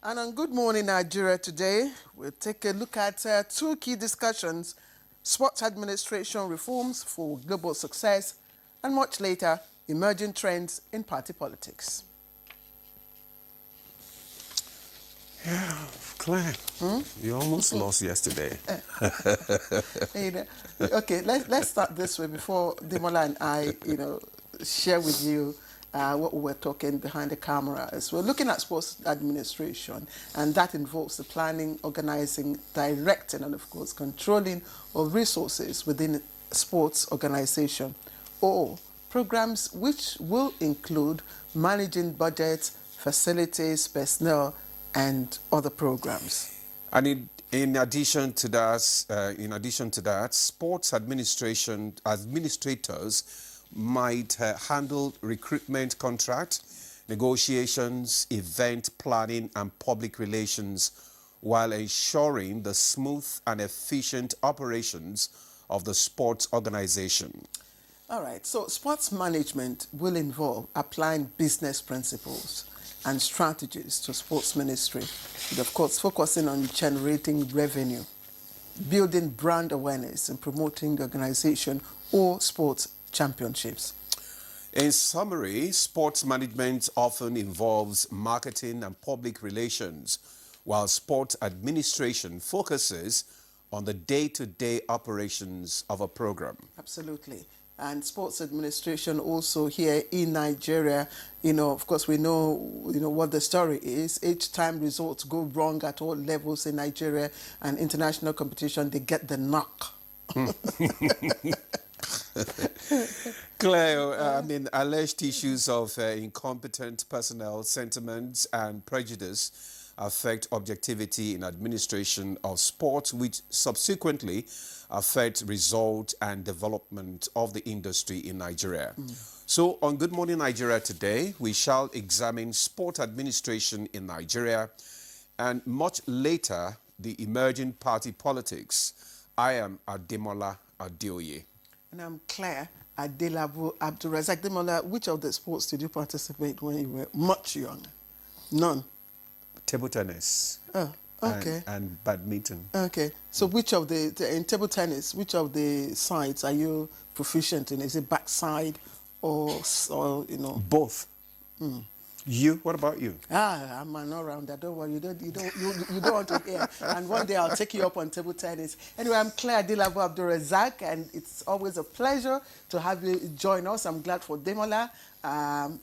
And on Good Morning Nigeria today, we'll take a look at two key discussions: sports administration reforms for global success, and much later, emerging trends in party politics. Yeah, Claire, you almost lost yesterday. Okay, let's start this way before Demola and I, share with you what we were talking behind the cameras. We're looking at sports administration, and that involves the planning, organizing, directing, and of course, controlling of resources within sports organization, or programs which will include managing budgets, facilities, personnel, and other programs. And in addition to that, sports administrators might handle recruitment contract, negotiations, event planning, and public relations, while ensuring the smooth and efficient operations of the sports organization. All right, so sports management will involve applying business principles and strategies to sports ministry, and of course focusing on generating revenue, building brand awareness, and promoting the organization or sports championships. In summary, sports management often involves marketing and public relations, while sports administration focuses on the day-to-day operations of a program. Absolutely. And sports administration also here in Nigeria, of course we know, what the story is. Each time results go wrong at all levels in Nigeria and international competition, they get the knock. Claire, alleged issues of incompetent personnel, sentiments and prejudice affect objectivity in administration of sports, which subsequently affect result and development of the industry in Nigeria. So on Good Morning Nigeria today, we shall examine sport administration in Nigeria, and much later, the emerging party politics. I am Ademola Adeoye. And I'm Claire Adelabu Abdulrazak. Demola, which of the sports did you participate when you were much younger? None. Table tennis. Oh, okay. And badminton. Okay. So which of in table tennis, which of the sides are you proficient in? Is it backside or Both. You? What about you? I'm an all-rounder. Don't worry. You don't want to hear. And one day I'll take you up on table tennis. Anyway, I'm Claire Adelabu Abdulrazak, and it's always a pleasure to have you join us. I'm glad for Demola.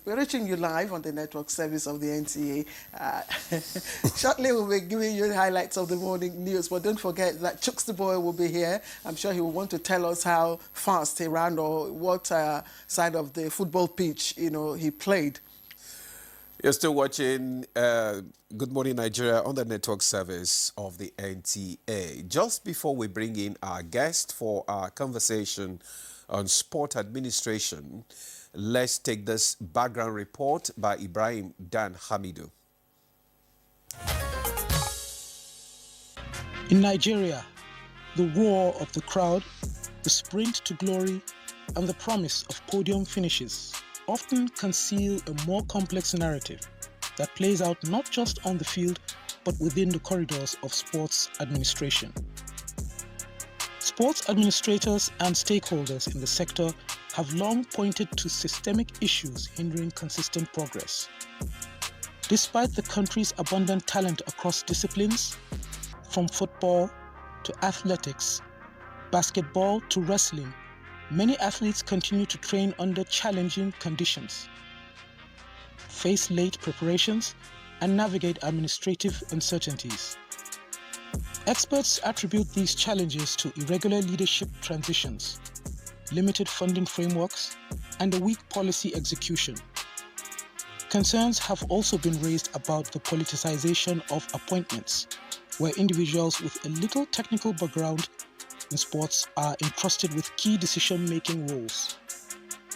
We're reaching you live on the network service of the NTA. Shortly, we'll be giving you the highlights of the morning news, but don't forget that Chooks the boy will be here. I'm sure he will want to tell us how fast he ran or what side of the football pitch, he played. You're still watching Good Morning Nigeria on the network service of the NTA. Just before we bring in our guest for our conversation on sport administration, let's take this background report by Ibrahim Dan Hamidu. In Nigeria, the roar of the crowd, the sprint to glory, and the promise of podium finishes often conceal a more complex narrative that plays out not just on the field, but within the corridors of sports administration. Sports administrators and stakeholders in the sector have long pointed to systemic issues hindering consistent progress. Despite the country's abundant talent across disciplines, from football to athletics, basketball to wrestling, many athletes continue to train under challenging conditions, face late preparations, and navigate administrative uncertainties. Experts attribute these challenges to irregular leadership transitions, limited funding frameworks, and a weak policy execution. Concerns have also been raised about the politicization of appointments, where individuals with a little technical background in sports are entrusted with key decision-making roles.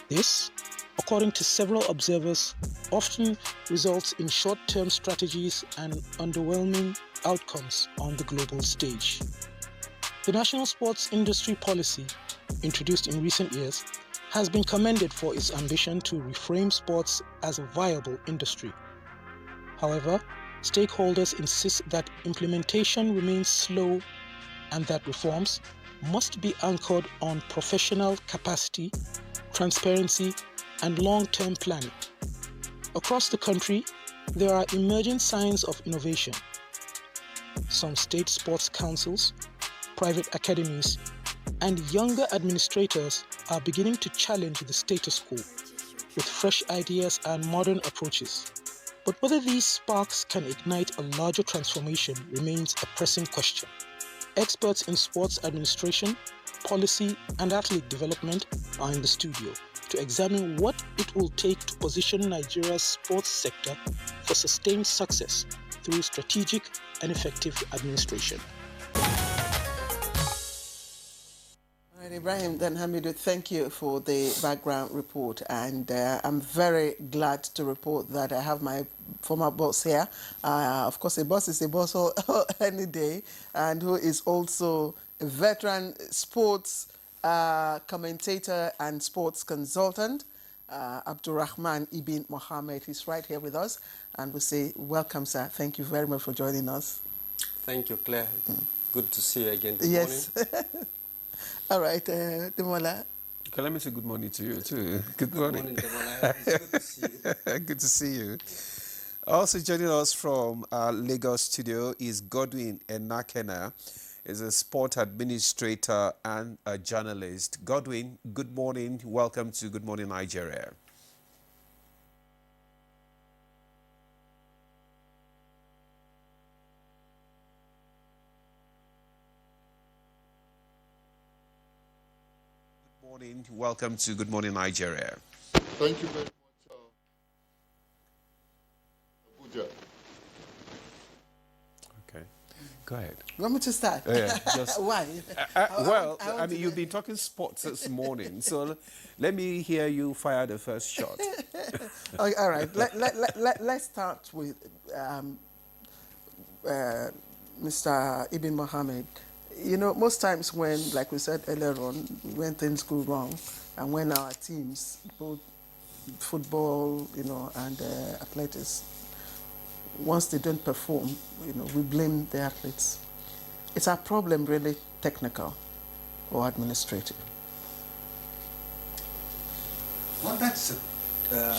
This, according to several observers, often results in short-term strategies and underwhelming outcomes on the global stage. The National Sports Industry Policy, introduced in recent years, has been commended for its ambition to reframe sports as a viable industry. However, stakeholders insist that implementation remains slow and that reforms must be anchored on professional capacity, transparency, and long-term planning. Across the country, there are emerging signs of innovation. Some state sports councils, private academies, and younger administrators are beginning to challenge the status quo with fresh ideas and modern approaches. But whether these sparks can ignite a larger transformation remains a pressing question. Experts in sports administration, policy, and athlete development are in the studio to examine what it will take to position Nigeria's sports sector for sustained success through strategic and effective administration. All right, Ibrahim then Hamidu, thank you for the background report, and I'm very glad to report that I have my former boss here. Of course, a boss is a boss any day, and who is also a veteran sports commentator and sports consultant, Abdurrahman Ibn Mohammed. He's right here with us, and we say welcome, sir. Thank you very much for joining us. Thank you, Claire. Good to see you again. Good yes. morning. All right, Demola. Okay, let me say good morning to you too. Good morning. Good morning, Demola. It's good to see you. Good to see you. Also joining us from our Lagos studio is Godwin Enakena. He's a sport administrator and a journalist. Godwin, good morning. Welcome to Good Morning Nigeria. Good morning. Welcome to Good Morning Nigeria. Thank you very much, Abuja. Okay, go ahead. You want me to start? Yeah, just Why? well, I want I mean, to- you've been talking sports this morning, so let me hear you fire the first shot. Okay, all right. Let's start with Mr. Ibn Mohammed. You know, most times when, like we said earlier on, when things go wrong and when our teams, both football, you know, and athletics, once they don't perform, you know, we blame the athletes. Is our problem really technical or administrative? Well, that's a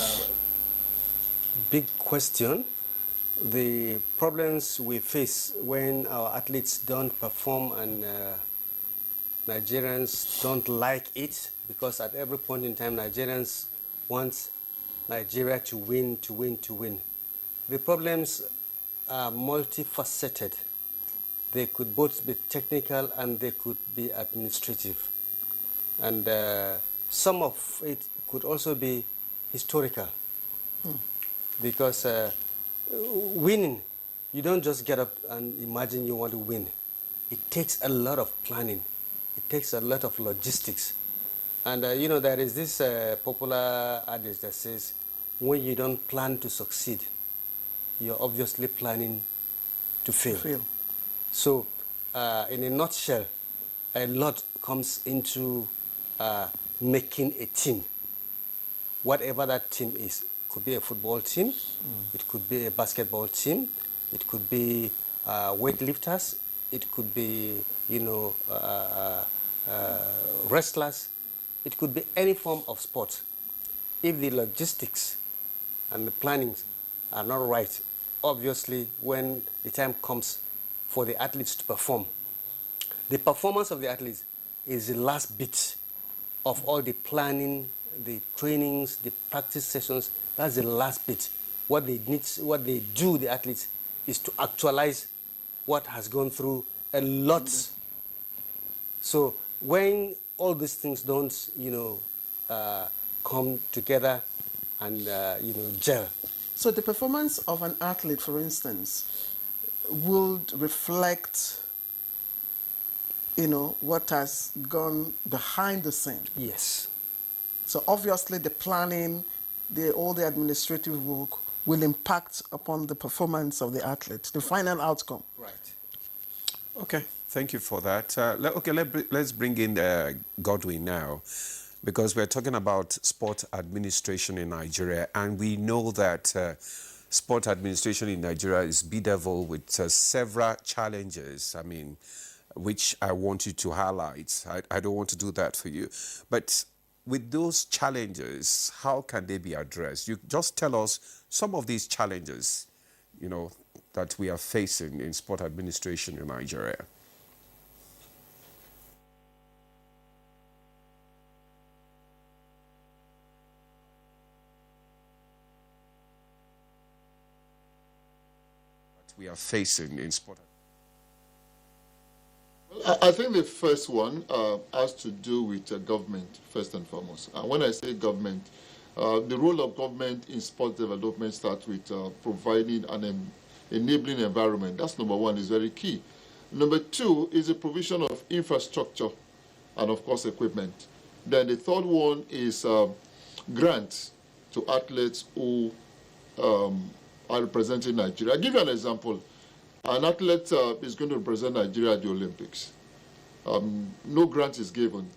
big question. The problems we face when our athletes don't perform and Nigerians don't like it, because at every point in time Nigerians want Nigeria to win, to win, to win. The problems are multifaceted. They could both be technical and they could be administrative. And some of it could also be historical. Because winning, you don't just get up and imagine you want to win. It takes a lot of planning. It takes a lot of logistics. And you know, there is this popular adage that says, when you don't plan to succeed, you're obviously planning to fail. So, in a nutshell, a lot comes into making a team. Whatever that team is. It could be a football team, it could be a basketball team, it could be weightlifters, it could be, you know, wrestlers, it could be any form of sport. If the logistics and the planning are not right, obviously when the time comes for the athletes to perform, the performance of the athletes is the last bit of all the planning, the trainings, the practice sessions. That's the last bit. What they need, what they do, the athletes, is to actualize what has gone through a lot. So when all these things don't, you know, come together and, you know, gel. So the performance of an athlete, for instance, would reflect, you know, what has gone behind the scene. Yes. So obviously the planning, all the administrative work will impact upon the performance of the athlete, the final outcome. Right. Okay, thank you for that. Let's bring in Godwin now, because we're talking about sport administration in Nigeria, and we know that sport administration in Nigeria is bedeviled with several challenges, I mean, which I want you to highlight. I don't want to do that for you. But with those challenges, how can they be addressed? You just tell us some of these challenges, you know, that we are facing in sport administration in Nigeria. We are facing in sport. I think the first one has to do with government, first and foremost. And when I say government, the role of government in sports development starts with providing an enabling environment. That's number one, is very key. Number two is the provision of infrastructure and, of course, equipment. Then the third one is grants to athletes who are representing Nigeria. I'll give you an example. An athlete is going to represent Nigeria at the Olympics. No grant is given.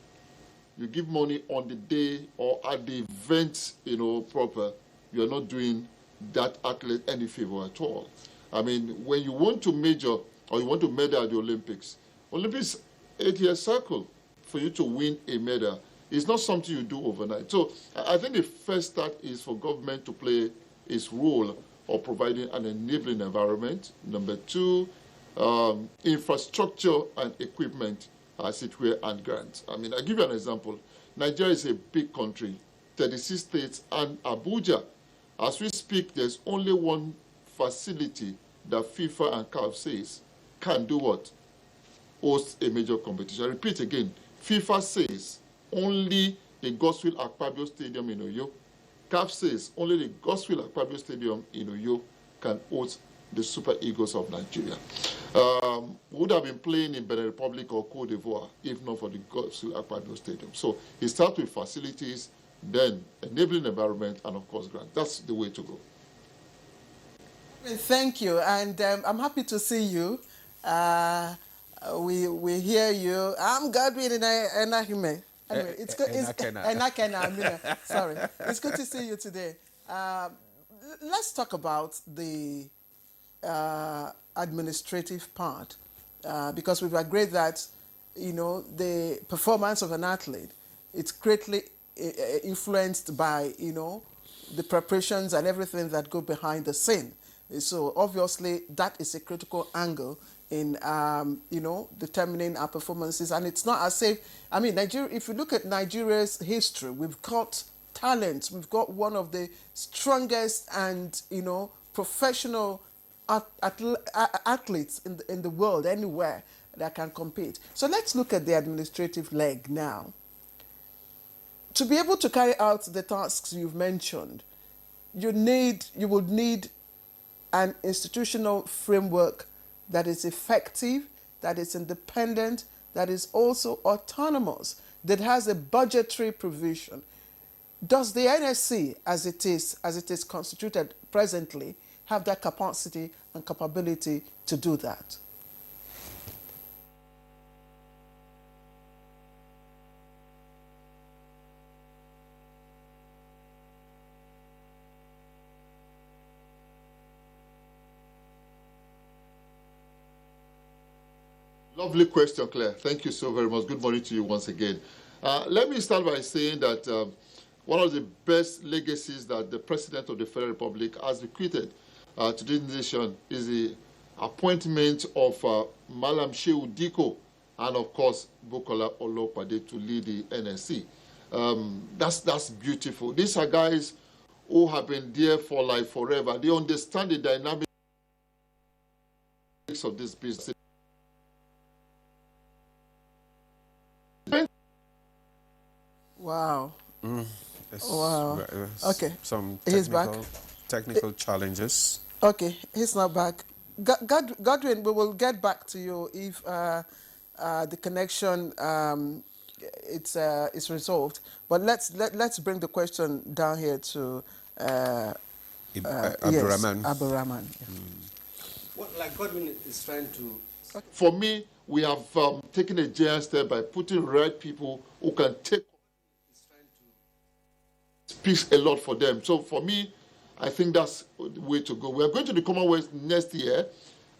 You give money on the day or at the event, proper. You are not doing that athlete any favor at all. I mean, when you want to major or you want to medal at the Olympics 8-year cycle for you to win a medal is not something you do overnight. So I think the first start is for government to play its role of providing an enabling environment. Number two, infrastructure and equipment, as it were, and grants. I mean, I'll give you an example. Nigeria is a big country, 36 states and Abuja. As we speak, there's only one facility that FIFA and CAF says can do what? Host a major competition. I repeat again, FIFA says only the Godswill Akpabio Stadium in Oyo. CAF says only the Godswill Akpabio Stadium in Oyo can host the Super Eagles of Nigeria. Would have been playing in Benin Republic or Cote d'Ivoire if not for the Godswill Akpabio Stadium. So it starts with facilities, then enabling environment, and of course grants. That's the way to go. Thank you, and I'm happy to see you. We hear you. I'm Godwin and Ahime. Anyway, it's good. Sorry, it's good to see you today. Let's talk about the administrative part, because we've agreed that the performance of an athlete, it's greatly influenced by the preparations and everything that go behind the scene. So obviously that is a critical angle in determining our performances. And it's not as if, I mean, Nigeria, if you look at Nigeria's history, we've got talent. We've got one of the strongest and professional athletes in the world, anywhere that can compete. So let's look at the administrative leg now. To be able to carry out the tasks you've mentioned, you would need an institutional framework that is effective, that is independent, that is also autonomous, that has a budgetary provision. Does the NSC, as it is constituted presently, have that capacity and capability to do that? Lovely question, Claire. Thank you so very much. Good morning to you once again. Let me start by saying that one of the best legacies that the President of the Federal Republic has bequeathed to this nation is the appointment of Malam Shehu Diko and, of course, Bukola Olopade to lead the NSC. That's beautiful. These are guys who have been there for like forever. They understand the dynamics of this business. Wow. Wow. Okay. Some he's back. Technical challenges. Okay, he's not back. Godwin, we will get back to you if the connection is resolved. But let's bring the question down here to Abdurrahman. Yes, Abdurrahman. Yeah. What like Godwin is trying to. For me, we have taken a giant step by putting right people who can take. Speaks a lot for them. So for me, I think that's the way to go. We are going to the Commonwealth next year.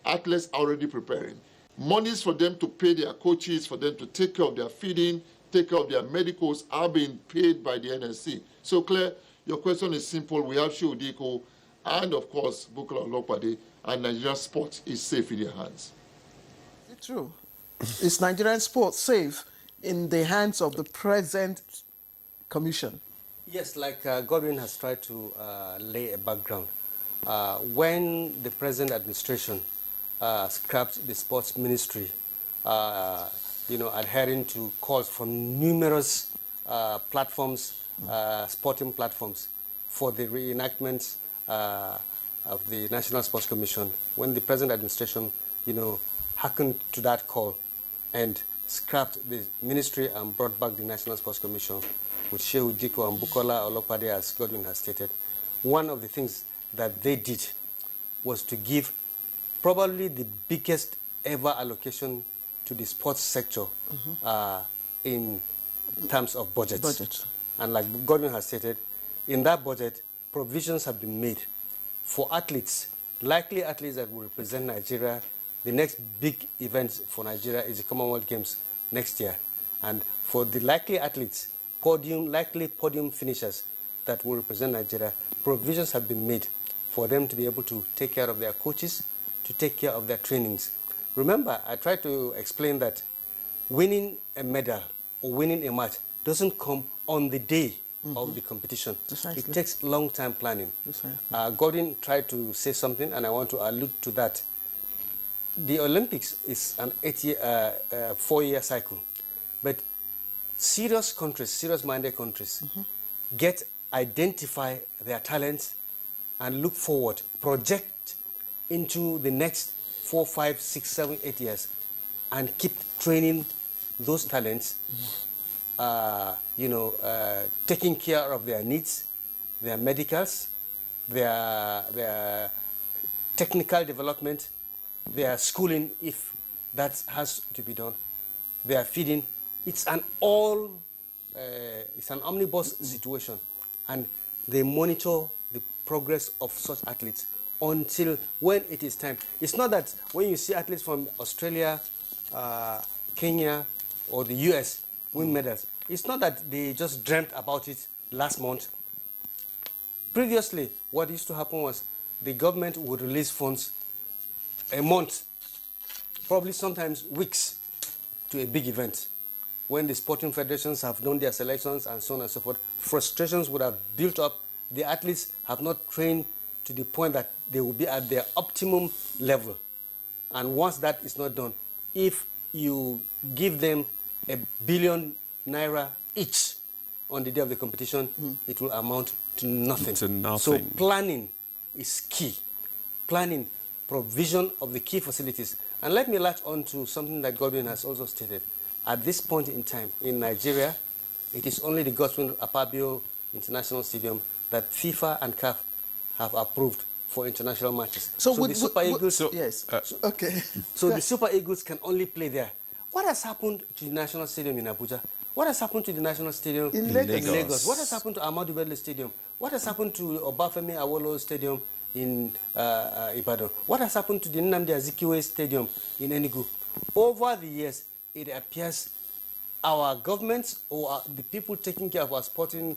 Athletes are already preparing. Monies for them to pay their coaches, for them to take care of their feeding, take care of their medicals are being paid by the NSC. So, Claire, your question is simple. We have Shiodiko and, of course, Bukola Olopade, and Nigerian sport is safe in their hands. Is it true? Is Nigerian sport safe in the hands of the present commission? Yes, like Godwin has tried to lay a background. When the present administration scrapped the sports ministry, adhering to calls from numerous platforms, sporting platforms, for the reenactment of the National Sports Commission, when the present administration, hearkened to that call and scrapped the ministry and brought back the National Sports Commission with Shehu Diko and Bukola Olopade, as Godwin has stated, one of the things that they did was to give probably the biggest ever allocation to the sports sector in terms of budget. And like Godwin has stated, in that budget, provisions have been made for athletes, likely athletes that will represent Nigeria. The next big event for Nigeria is the Commonwealth Games next year. And for the likely athletes, likely podium finishers that will represent Nigeria, provisions have been made for them to be able to take care of their coaches, to take care of their trainings. Remember, I tried to explain that winning a medal or winning a match doesn't come on the day of the competition. Precisely. It takes long time planning. Gordon tried to say something, and I want to allude to that. The Olympics is an 4-year cycle, but serious countries, serious-minded countries, identify their talents and look forward, project into the next 4, 5, 6, 7, 8 years, and keep training those talents, taking care of their needs, their medicals, their technical development, their schooling, if that has to be done, their feeding. It's an omnibus situation, and they monitor the progress of such athletes until when it is time. It's not that when you see athletes from Australia, Kenya, or the US win medals, it's not that they just dreamt about it last month. Previously, what used to happen was the government would release funds a month, probably sometimes weeks, to a big event. When the sporting federations have done their selections and so on and so forth, frustrations would have built up. The athletes have not trained to the point that they will be at their optimum level. And once that is not done, if you give them ₦1 billion each on the day of the competition, it will amount to nothing. So planning is key. Planning, provision of the key facilities. And let me latch on to something that Godwin has also stated. At this point in time, in Nigeria, it is only the Godswin Akpabio International Stadium that FIFA and CAF have approved for international matches. So the Super Eagles... So the Super Eagles can only play there. What has happened to the National Stadium in Abuja? What has happened to the National Stadium in Lagos? What has happened to Ahmadu Bello Stadium? What has happened to Obafemi Awolowo Stadium in Ibadan? What has happened to the Nnamdi Azikiwe Stadium in Enugu? Over the years, it appears our governments or the people taking care of our sporting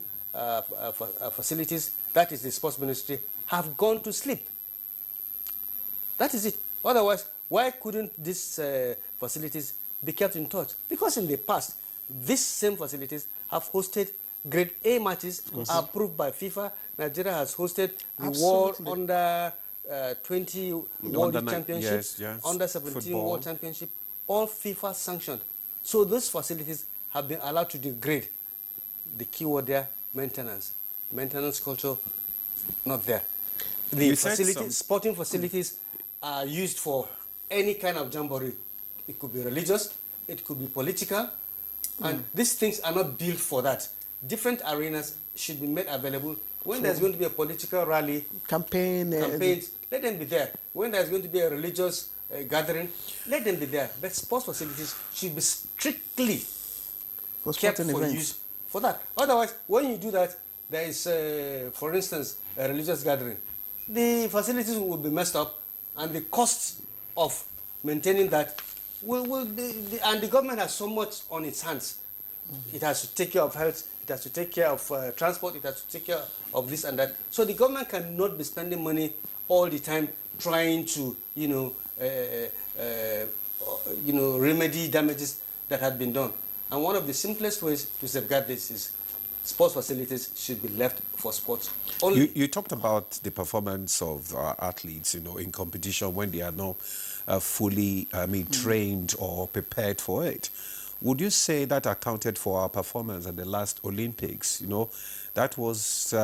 facilities, that is the sports ministry, have gone to sleep. That is it. Otherwise, why couldn't these facilities be kept in touch? Because in the past, these same facilities have hosted Grade A matches approved by FIFA. Nigeria has hosted the World Under 20 World Championship, Under 17 World Championship, all FIFA sanctioned. So those facilities have been allowed to degrade. The key word there, maintenance. Maintenance culture, not there. The facilities, sporting facilities are used for any kind of jamboree. It could be religious, it could be political, and these things are not built for that. Different arenas should be made available. When there's going to be a political rally, campaigns, let them be there. When there's going to be a religious gathering, let them be there. But sports facilities should be strictly kept for use for that. Otherwise, when you do that, there is, for instance, a religious gathering, the facilities will be messed up, and the costs of maintaining that and the government has so much on its hands. It has to take care of health, it has to take care of transport, it has to take care of this and that. So the government cannot be spending money all the time trying to, remedy damages that have been done. And one of the simplest ways to safeguard this is sports facilities should be left for sports only. You talked about the performance of athletes, in competition when they are not fully, trained or prepared for it. Would you say that accounted for our performance at the last Olympics? That was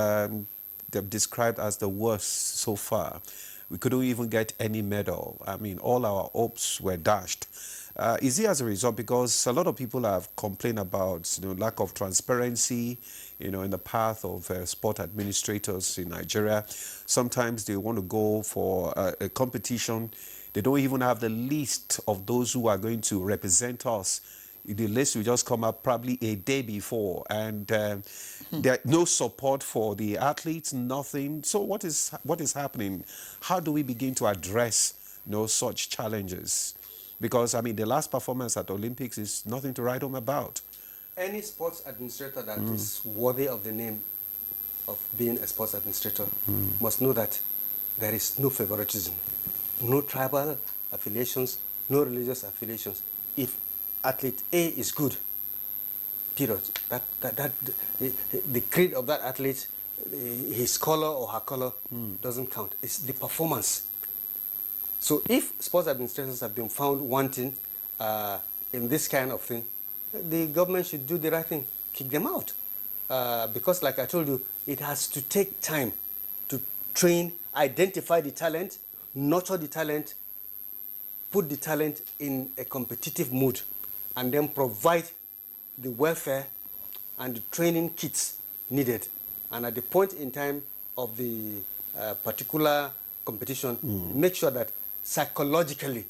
described as the worst so far. We couldn't even get any medal. All our hopes were dashed. Is it as a result? Because a lot of people have complained about lack of transparency, in the path of sport administrators in Nigeria. Sometimes they want to go for a competition. They don't even have the list of those who are going to represent us. The list will just come up probably a day before, and there's no support for the athletes, nothing. So what is happening? How do we begin to address such challenges? Because, the last performance at the Olympics is nothing to write home about. Any sports administrator that is worthy of the name of being a sports administrator must know that there is no favoritism, no tribal affiliations, no religious affiliations. If athlete A is good, period. The creed of that athlete, his color or her color doesn't count. It's the performance. So if sports administrators have been found wanting in this kind of thing, the government should do the right thing, kick them out. Because like I told you, it has to take time to train, identify the talent, nurture the talent, put the talent in a competitive mood, and then provide the welfare and the training kits needed. And at the point in time of the particular competition, make sure that psychologically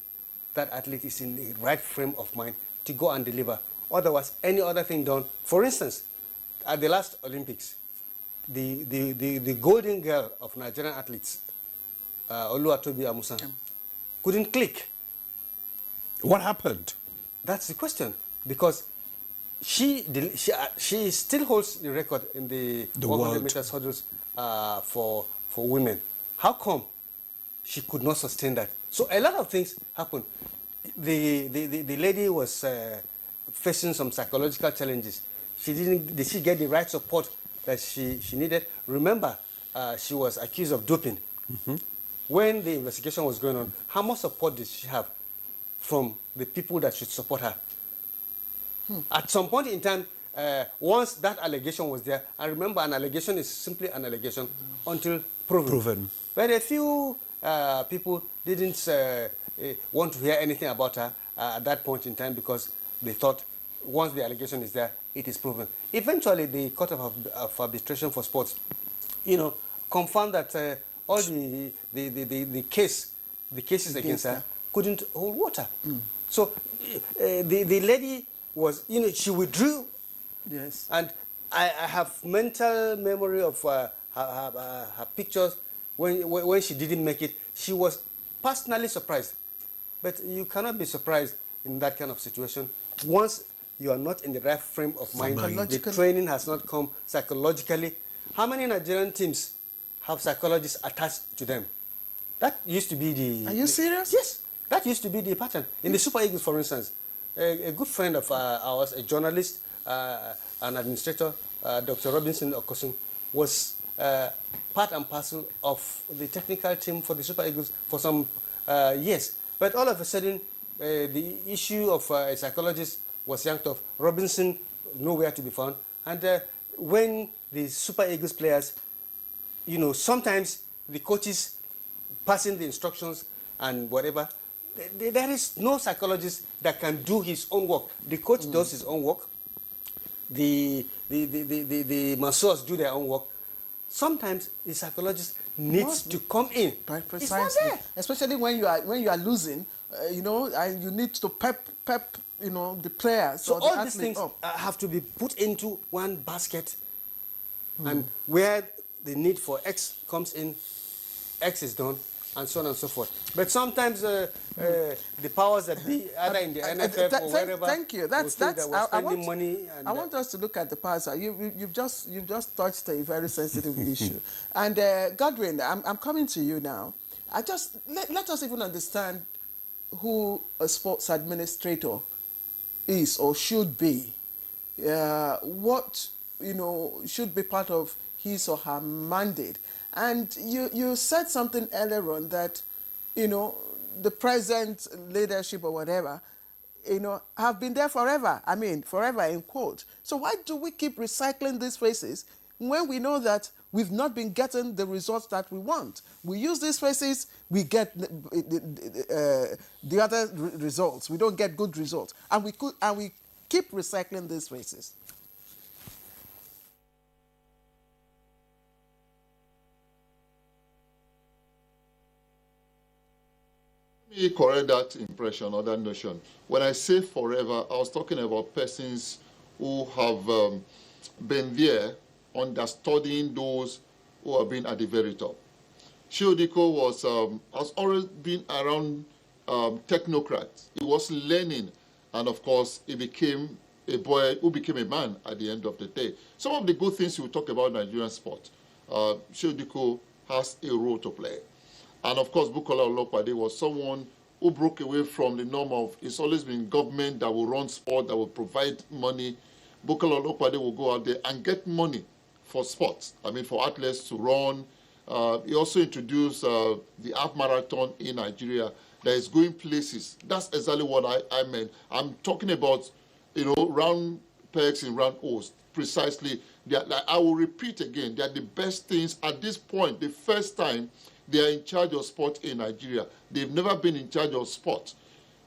that athlete is in the right frame of mind to go and deliver. Otherwise, any other thing done, for instance, at the last Olympics, the golden girl of Nigerian athletes, Oluwatobi Amusan, couldn't click. What happened? That's the question, because she still holds the record in the 100 meters hurdles for women. How come she could not sustain that? So a lot of things happened. The lady was facing some psychological challenges. Did she get the right support that she needed? Remember, she was accused of doping. When the investigation was going on, how much support did she have from the people that should support her? At some point in time, once that allegation was there, and remember, an allegation is simply an allegation until proven. But a few people didn't want to hear anything about her at that point in time, because they thought once the allegation is there, it is proven. Eventually, the Court of Arbitration for Sports, confirmed that all the cases against her couldn't hold water. So the lady was, she withdrew. Yes. And I have mental memory of her pictures when she didn't make it. She was personally surprised. But you cannot be surprised in that kind of situation. Once you are not in the right frame of mind, the training has not come psychologically. How many Nigerian teams have psychologists attached to them? That used to be the... Are you serious? Yes. That used to be the pattern. In the Super Eagles, for instance, a good friend of ours, a journalist, an administrator, Dr. Robinson Okosun, was part and parcel of the technical team for the Super Eagles for some years. But all of a sudden, the issue of a psychologist was yanked off. Robinson, nowhere to be found. And when the Super Eagles players, sometimes the coaches passing the instructions and whatever, there is no psychologist that can do his own work. The coach does his own work. The masseurs do their own work. Sometimes the psychologist needs to come in. Right, precisely. Especially when you are losing, and you need to pep the players. So all these things have to be put into one basket And where the need for X comes in, X is done, and so on and so forth. But sometimes the powers that be, either in the NFF or wherever, thank you. will think that we're spending money. And I want us to look at the powers. You've just touched a very sensitive issue. And Godwin, I'm coming to you now. Let us even understand who a sports administrator is or should be. What should be part of his or her mandate. And you said something earlier on that, the present leadership or whatever, have been there forever. I mean, forever in quote. So why do we keep recycling these phrases when we know that we've not been getting the results that we want? We use these phrases, we get the other results. We don't get good results. And we keep recycling these phrases. Let me correct that impression or that notion. When I say forever, I was talking about persons who have been there understudying those who have been at the very top. Shiodiko has always been around technocrats. He was learning, and of course, he became a boy who became a man at the end of the day. Some of the good things we talk about Nigerian sport, Shiodiko has a role to play. And of course, Bukola Olopade was someone who broke away from the norm of, it's always been government that will run sport, that will provide money. Bukola Olopade will go out there and get money for sports. I mean, for athletes to run. He also introduced the half marathon in Nigeria that is going places. That's exactly what I meant. I'm talking about, round pegs in round holes. Precisely. I will repeat again, they are the best things at this point, the first time they are in charge of sport in Nigeria. They've never been in charge of sport.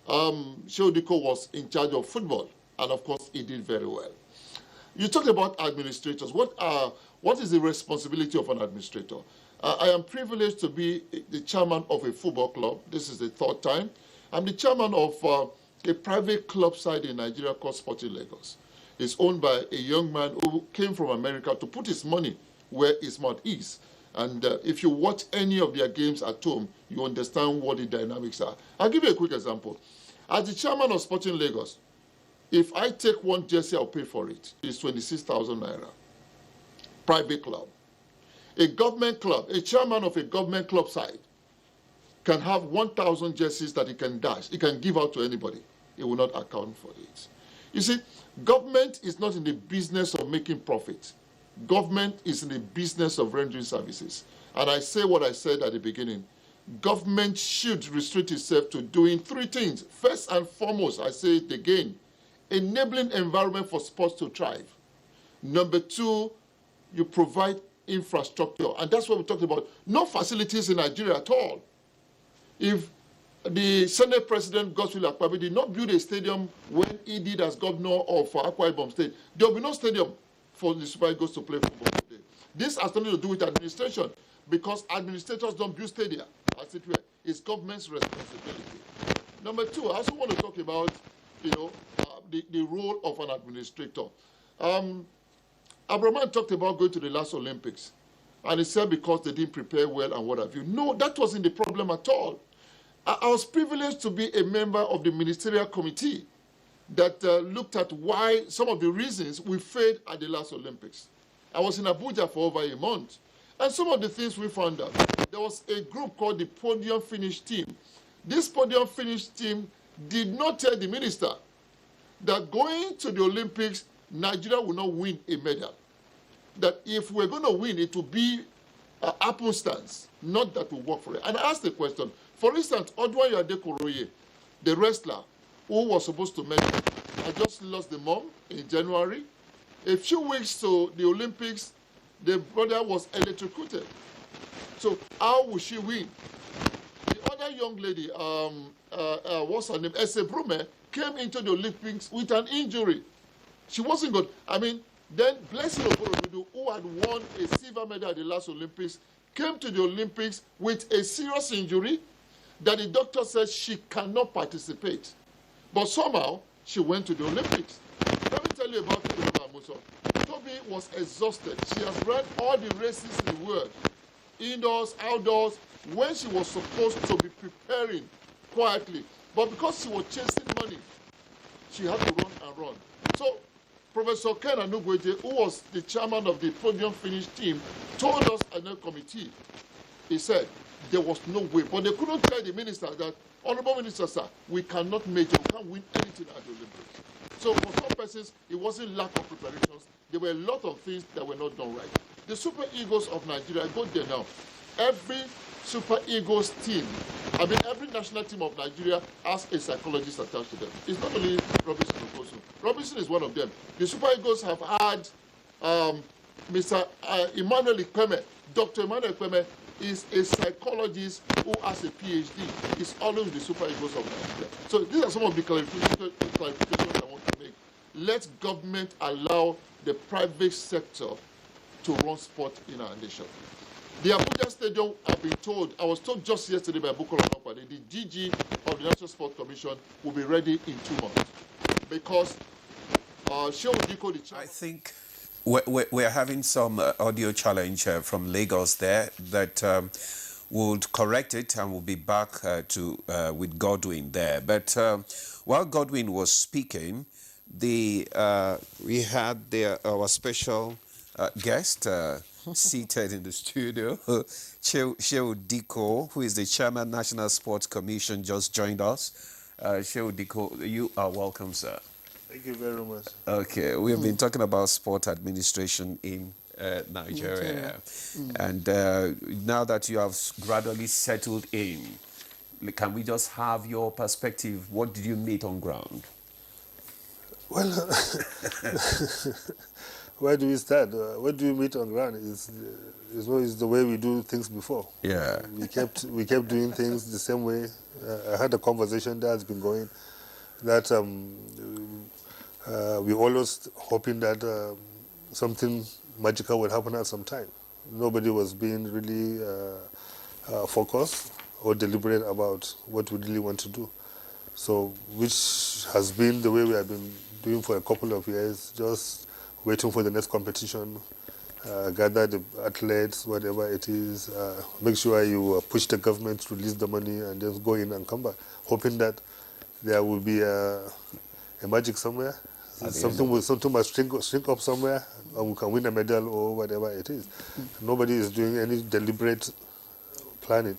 Shiodiko was in charge of football, and of course, he did very well. You talked about administrators. What is the responsibility of an administrator? I am privileged to be the chairman of a football club. This is the third time. I'm the chairman of a private club side in Nigeria called Sporting Lagos. It's owned by a young man who came from America to put his money where his mouth is. And if you watch any of their games at home, you understand what the dynamics are. I'll give you a quick example. As the chairman of Sporting Lagos, if I take one jersey, I'll pay for it. It's 26,000 naira. Private club. A government club, a chairman of a government club side can have 1,000 jerseys that he can dash. He can give out to anybody. He will not account for it. You see, government is not in the business of making profit. Government is in the business of rendering services. And I say what I said at the beginning. Government should restrict itself to doing three things. First and foremost, I say it again, enabling environment for sports to thrive. Number two, you provide infrastructure. And that's what we're talking about. No facilities in Nigeria at all. If the Senate President, Godswill Akpabio, did not build a stadium when he did as governor of Akwa Ibom State, there will be no stadium for the Super Eagles to play football today. This has nothing to do with administration, because administrators don't build stadia, as it were. It's government's responsibility. Number two, I also want to talk about, the role of an administrator. Abraman talked about going to the last Olympics, and he said because they didn't prepare well and what have you. No, that wasn't the problem at all. I was privileged to be a member of the ministerial committee that looked at why some of the reasons we failed at the last Olympics. I was in Abuja for over a month, and some of the things we found out. There was a group called the Podium Finish Team. This Podium Finish Team did not tell the minister that going to the Olympics, Nigeria will not win a medal. That if we're going to win, it will be happenstance, not that we work for it. And I asked the question, for instance, Odwa Yadekoroye, the wrestler who was supposed to medal, I just lost the mom in January. A few weeks to the Olympics, the brother was electrocuted. So how will she win? The other young lady, what's her name, Ese Brume, came into the Olympics with an injury. She wasn't good. I mean, then Blessing Oborodudu, who had won a silver medal at the last Olympics, came to the Olympics with a serious injury that the doctor said she cannot participate. But somehow, she went to the Olympics. Let me tell you about Togo Obi was exhausted. She has run all the races in the world, indoors, outdoors, when she was supposed to be preparing quietly. But because she was chasing money, she had to run and run. So Professor Ken Anugweje, who was the chairman of the podium finish team, told us in a committee, he said there was no way. But they couldn't tell the minister that, Honorable Minister, sir, we cannot major, we can't win anything at the Olympics. So for some persons, it wasn't lack of preparations. There were a lot of things that were not done right. The Super Eagles of Nigeria, go there now. Every Super Eagles team, every national team of Nigeria has a psychologist attached to them. It's not only Robinson Okosu. Robinson is one of them. The Super Eagles have had Mr. Emmanuel Ikpeme. Dr. Emmanuel Ikpeme is a psychologist who has a PhD. He's always the Super Eagles of Nigeria. So these are some of the clarifications I want to make. Let government allow the private sector to run sport in our nation. The Abuja Stadium, I've been told, I was told just yesterday by Bukola Mokpade, the DG of the National Sports Commission will be ready in 2 months. Because Shehu Diko, the chairman... I think we're having some audio challenge from Lagos there that we'll correct it and we'll be back with Godwin there. But while Godwin was speaking, we had our special guest seated in the studio, Shehu Diko, who is the chairman National Sports Commission, just joined us. Shehu Diko, you are welcome, sir. Thank you very much. Okay, we have been talking about sport administration in Nigeria. And now that you have gradually settled in, can we just have your perspective? What did you meet on ground? Well, where do we start? What do you meet on ground is the way we do things before. Yeah. We kept doing things the same way. I had a conversation that has been going that we always hoping that something magical would happen at some time. Nobody was being really focused or deliberate about what we really want to do. So, which has been the way we have been doing for a couple of years, just waiting for the next competition, gather the athletes, whatever it is, make sure you push the government to release the money and just go in and come back, hoping that there will be a magic somewhere. Something must shrink up somewhere and we can win a medal or whatever it is. Nobody is doing any deliberate planning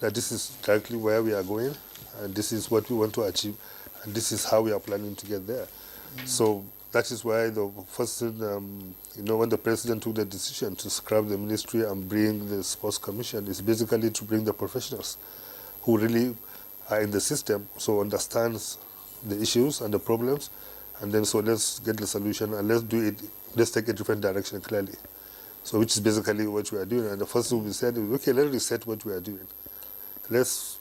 that this is directly where we are going and this is what we want to achieve and this is how we are planning to get there. So that is why the first thing, when the president took the decision to scrap the ministry and bring the sports commission, is basically to bring the professionals who really are in the system, so understands the issues and the problems, and then so let's get the solution and let's take a different direction clearly. So which is basically what we are doing. And the first thing we said is, okay, let's reset what we are doing. Let's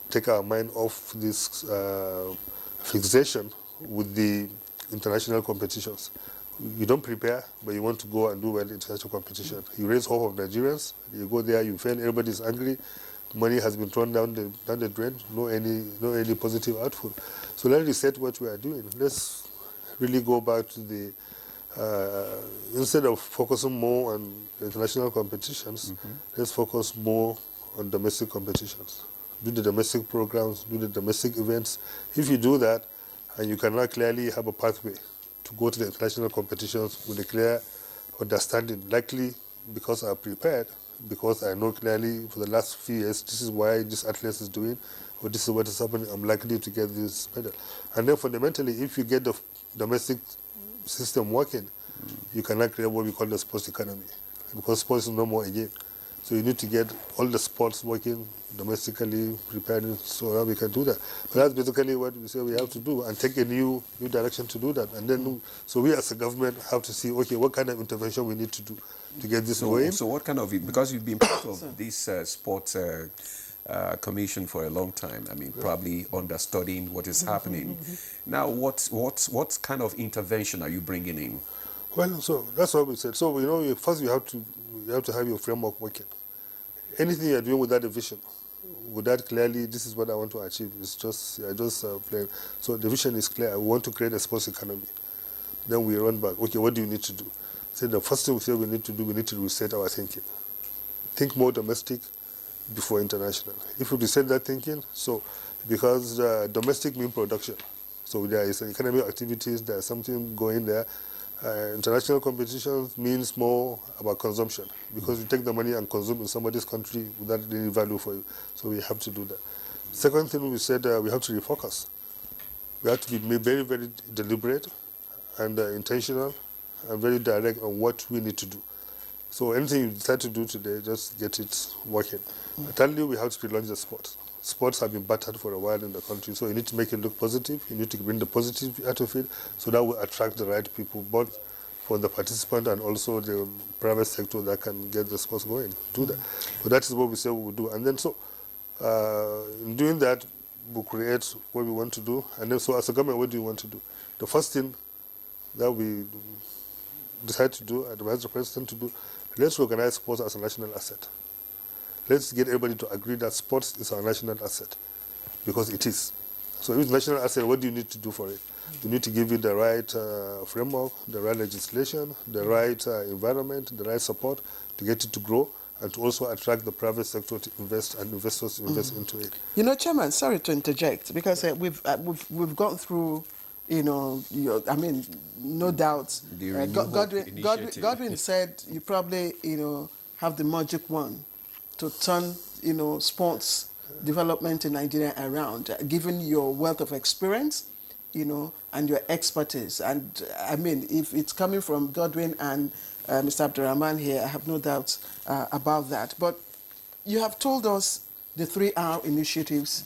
take our mind off this fixation with the international competitions. You don't prepare, but you want to go and do well in international competition. You raise hope of Nigerians, you go there, you fail, everybody's angry, money has been thrown down the drain, no any positive output. So let's reset what we are doing. Let's really go back to the, instead of focusing more on international competitions, let's focus more on domestic competitions. Do the domestic programs, do the domestic events. If you do that, and you cannot clearly have a pathway to go to the international competitions with a clear understanding, likely because I'm prepared, because I know clearly for the last few years, this is why this athlete is doing, or this is what is happening, I'm likely to get this medal. And then fundamentally, if you get the domestic system working, you cannot create what we call the sports economy, because sports is no more again. So you need to get all the sports working domestically, preparing, so that we can do that. But that's basically what we say we have to do, and take a new direction to do that. And then, so we as a government have to see, okay, what kind of intervention we need to do to get this going. So what kind of, because you've been part of this sports commission for a long time, probably understudying what is happening. Now, what kind of intervention are you bringing in? Well, so that's what we said. So, first you have to have your framework working. Anything you're doing without a vision, without clearly, this is what I want to achieve, it's just, playing. So the vision is clear. We want to create a sports economy. Then we run back. Okay, what do you need to do? So the first thing we say we need to do, we need to reset our thinking. Think more domestic before international. If we reset that thinking, so because domestic means production. So there is economic activities, there's something going there. International competition means more about consumption because you take the money and consume in somebody's country without any value for you. So we have to do that. Second thing we said, we have to refocus. We have to be very, very deliberate and intentional and very direct on what we need to do. So anything you decide to do today, just get it working. Thirdly, we have to relaunch the sport. Sports have been battered for a while in the country, so you need to make it look positive. You need to bring the positive out of it, so that will attract the right people, both for the participant and also the private sector that can get the sports going. Do that. So that is what we say we will do. And then so, in doing that, we'll create what we want to do. And then so as a government, what do you want to do? The first thing that we decide to do, advise the president to do, let's recognize sports as a national asset. Let's get everybody to agree that sports is our national asset, because it is. So if it's national asset, what do you need to do for it? You need to give it the right framework, the right legislation, the right environment, the right support to get it to grow and to also attract the private sector to invest and investors to invest into it. You know, Chairman, sorry to interject, because we've gone through, you know, I mean, no doubt. Godwin said you probably, you know, have the magic one to turn, you know, sports development in Nigeria around, given your wealth of experience, you know, and your expertise. And I mean, if it's coming from Godwin and Mr. Abdurrahman here, I have no doubt about that. But you have told us the 3R initiatives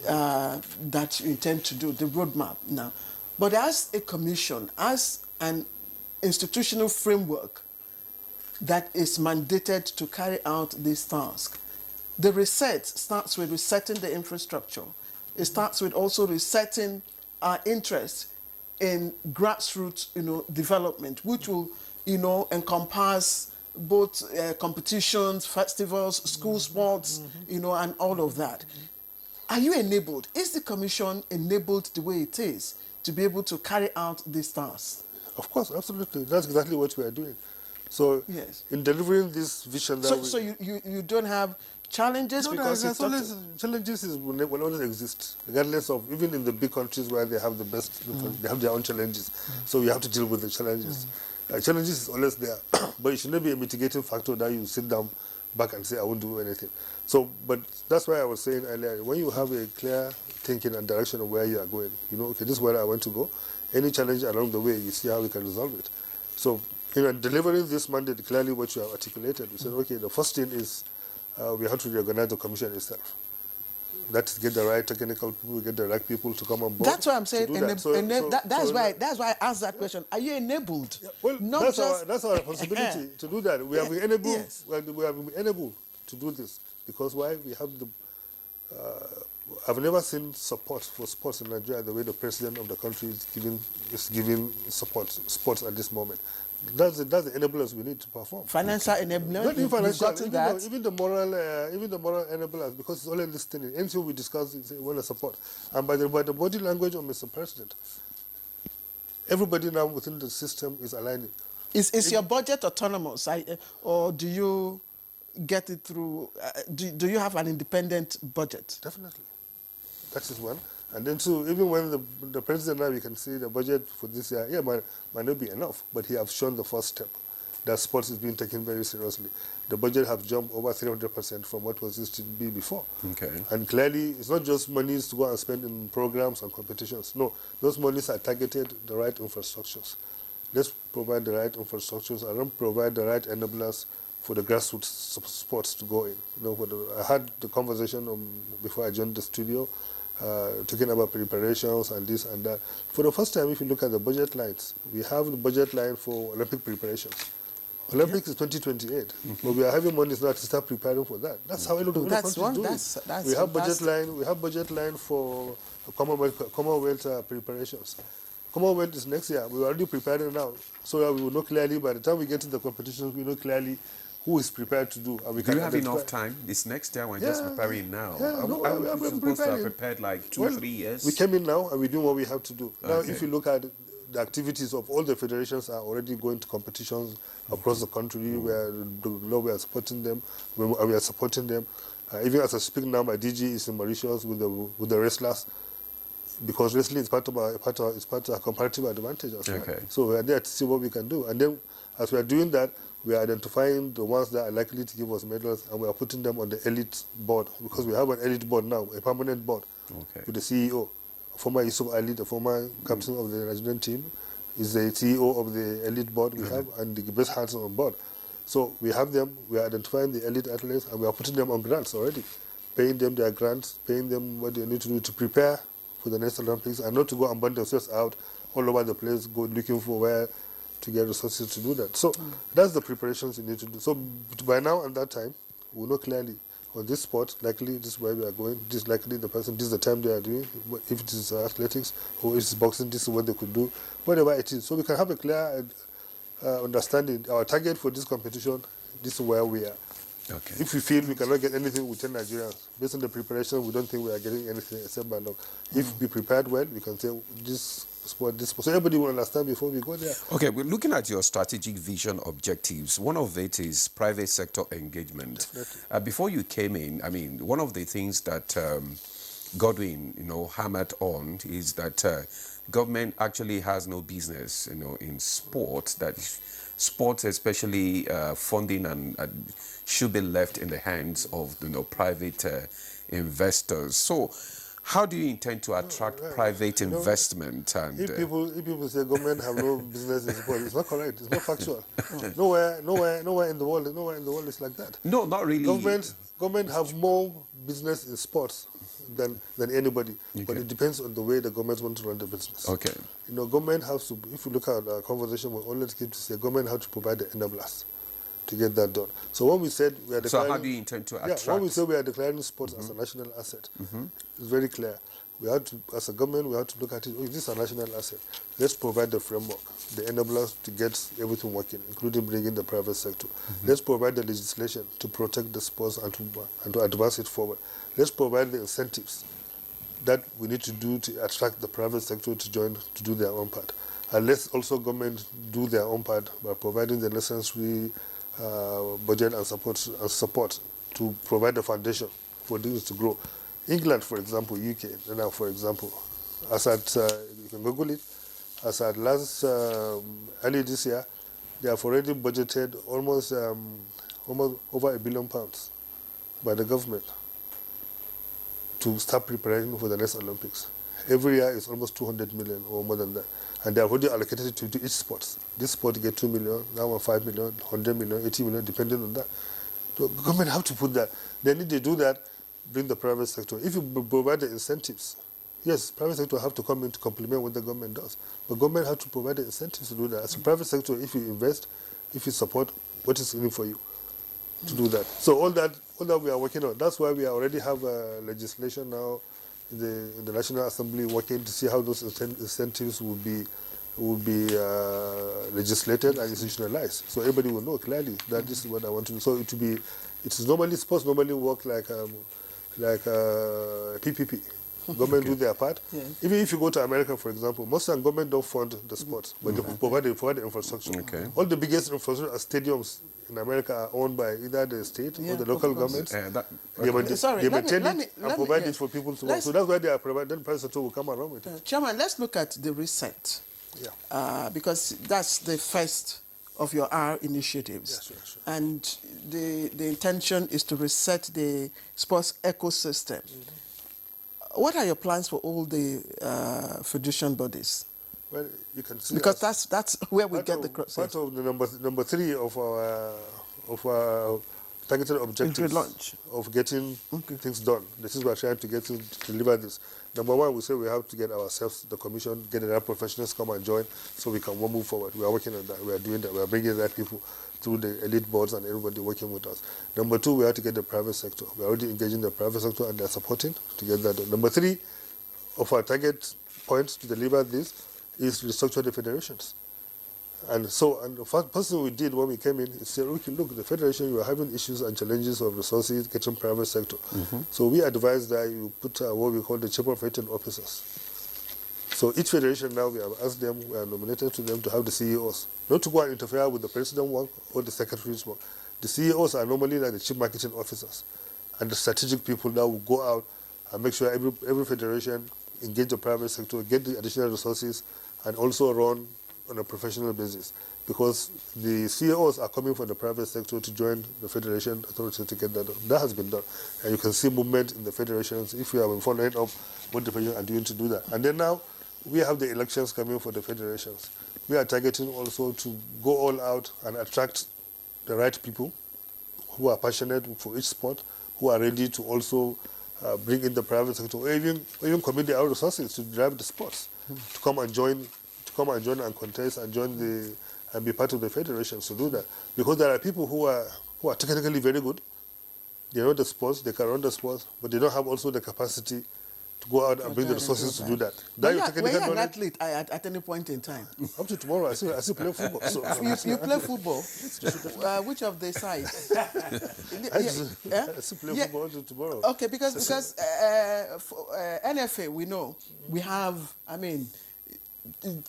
that you intend to do, the roadmap now. But as a commission, as an institutional framework that is mandated to carry out this task, the reset starts with resetting the infrastructure. It starts with also resetting our interest in grassroots, you know, development, which will, you know, encompass both competitions, festivals, school sports, you know, and all of that. Are you enabled? Is the commission enabled the way it is to be able to carry out these tasks? Of course, absolutely. That's exactly what we are doing. So yes, in delivering this vision that so you don't have challenges? No, because there's always, challenges will always exist, regardless of, even in the big countries where they have the best, they have their own challenges. So you have to deal with the challenges. Challenges is always there, but it should not be a mitigating factor that you sit down back and say, I won't do anything. So, but that's why I was saying earlier, when you have a clear thinking and direction of where you are going, you know, okay, this is where I want to go. Any challenge along the way, you see how we can resolve it. So, you know, delivering this mandate, clearly what you have articulated, we said, okay, the first thing is we have to reorganize the commission itself. That is, get the right technical people, get the right people to come on board. That's why I'm saying, that's why I asked that question. Are you enabled? Yeah, well, that's our responsibility to do that. We have been enabled. We have been enabled to do this because why? We have the. I've never seen support for sports in Nigeria the way the president of the country is giving support sports at this moment. That's the enablers we need to perform. Financial enablement. Not even financial, even the moral enablers, because it's only listening. Anything we discuss, we want to support. And by the body language of Mr. President, everybody now within the system is aligning. Is your budget autonomous, or do you get it through? Do you have an independent budget? Definitely, that is one. And then too, even when the president now, you can see the budget for this year, might not be enough, but he has shown the first step. That sports is being taken very seriously. The budget has jumped over 300% from what was used to be before. Okay. And clearly, it's not just monies to go and spend in programs and competitions. No, those monies are targeted the right infrastructures. Let's provide the right infrastructures and then provide the right enablers for the grassroots sports to go in. You know, I had the conversation before I joined the studio, talking about preparations and this and that. For the first time, if you look at the budget lines, we have the budget line for Olympic preparations. Olympics is 2028, but we are having money now to start preparing for that. That's how a lot of countries do it. We have budget line. We have budget line for Commonwealth preparations. Commonwealth is next year. We're already preparing now, so that we will know clearly by the time we get to the competitions, we know clearly who is prepared to do. And we do you have enough time? This next year, we're just preparing now. We're supposed to have prepared like 2 or 3 years. We came in now and we're doing what we have to do. Now, if you look at the activities of all the federations are already going to competitions across the country where we are supporting them. We are supporting them. Even as I speak now, my DG is in Mauritius with the wrestlers, because wrestling is part of a comparative advantage as well. Okay. So we are there to see what we can do. And then as we are doing that, we are identifying the ones that are likely to give us medals, and we are putting them on the elite board, because we have an elite board now, a permanent board, with the CEO. Former Yusuf Ali, the former captain of the Nigerian team, is the CEO of the elite board we have, and the best hands on board. So we have them, we are identifying the elite athletes, and we are putting them on grants already, paying them their grants, paying them what they need to do to prepare for the next Olympics, and not to go and burn themselves out all over the place, go looking for where to get resources to do that. So that's the preparations you need to do. So by now, at that time, we know clearly on this sport, likely this is where we are going, this is likely the person, this is the time they are doing, if it is athletics or if it's boxing, this is what they could do, whatever it is. So we can have a clear understanding. Our target for this competition, this is where we are. Okay. If we feel we cannot get anything with 10 Nigerians, based on the preparation, we don't think we are getting anything except by luck. If we prepared well, we can say this sport. So everybody will understand before we go there. Okay, we're looking at your strategic vision objectives. One of it is private sector engagement. Before you came in, I mean, one of the things that Godwin, hammered on is that government actually has no business, in sports. That sports, especially funding, and should be left in the hands of private investors. So, how do you intend to attract private investment? And if people say government have no business in sport, it's not correct. It's not factual. Nowhere in the world is like that. No, not really. Government have more business in sports than anybody, but it depends on the way the government want to run the business. Okay. Government has to. If you look at our conversation, we always keep to say government have to provide the enablers to get that done. So when we said we are declaring... So how do you intend to attract... when we say we are declaring sports as a national asset, it's very clear. We have to, as a government, we have to look at it, this is a national asset. Let's provide the framework, the enablers to get everything working, including bringing the private sector. Let's provide the legislation to protect the sports and to advance it forward. Let's provide the incentives that we need to do to attract the private sector to join, to do their own part. And let's also government do their own part by providing the necessary budget and support to provide the foundation for things to grow. England, for example, UK, now for example, as at, you can Google it, as at last, early this year, they have already budgeted almost over £1 billion by the government to start preparing for the next Olympics. Every year is almost 200 million or more than that. And they are already allocated to each sport. This sport get 2 million, that one 5 million, 100 million, 80 million, depending on that. So government have to put that. They need to do that, bring the private sector. If you provide the incentives, yes, private sector have to come in to complement what the government does. But government have to provide the incentives to do that. As a private sector, if you invest, if you support, what is in it for you to do that? So all that we are working on. That's why we already have legislation now in the National Assembly working to see how those incentives will be legislated and institutionalized. So everybody will know clearly that this is what I want to do. So sports normally work like PPP. Government do their part. Yes. Even if you go to America, for example, most of the government don't fund the sports, but they provide the infrastructure. Okay. All the biggest infrastructure stadiums in America are owned by either the state or the local governments. They maintain it and provide it for people to work. So that's why they are providing. Then private sector will come around with it. Chairman, let's look at the reset. Yeah. Because that's the first of your R initiatives. Yeah, sure. And the intention is to reset the sports ecosystem. What are your plans for all the federation bodies? Well, you can see because that's where we get the cross. Part of the number 3 of our targeted objectives of getting things done. This is what we're trying to get to deliver this. Number 1, we say we have to get ourselves, the commission, get the right professionals come and join so we can move forward. We are working on that. We are doing that. We are bringing the right people through the elite boards and everybody working with us. Number 2, we have to get the private sector. We are already engaging the private sector and they are supporting to get that done. Number 3 of our target points to deliver this is restructure the federations. And the first thing we did when we came in is say, okay, look, the federation, you are having issues and challenges of resources, getting private sector. So we advise that you put what we call the chief operating officers So each federation now, we have asked them, we are nominated to them to have the CEOs, not to go and interfere with the president work or the secretary's work. The CEOs are normally like the chief marketing officers and the strategic people that will go out and make sure every federation engage the private sector, get the additional resources, and also run on a professional basis. Because the CEOs are coming from the private sector to join the federation authority to get that done. That has been done. And you can see movement in the federations if you have been following up what the federations are doing to do that. And then now, we have the elections coming for the federations. We are targeting also to go all out and attract the right people who are passionate for each sport, who are ready to also bring in the private sector, or even commit their own resources to drive the sports, to come and join and contest and and be part of the federations to do that. Because there are people who are technically very good. They know the sports, they can run the sports, but they don't have also the capacity to go out and bring the resources to do that. Were you an athlete at any point in time? Up to tomorrow, I still play football. So you play football? Which of the sides? I still play football until tomorrow. Okay, because NFA, we know, we have,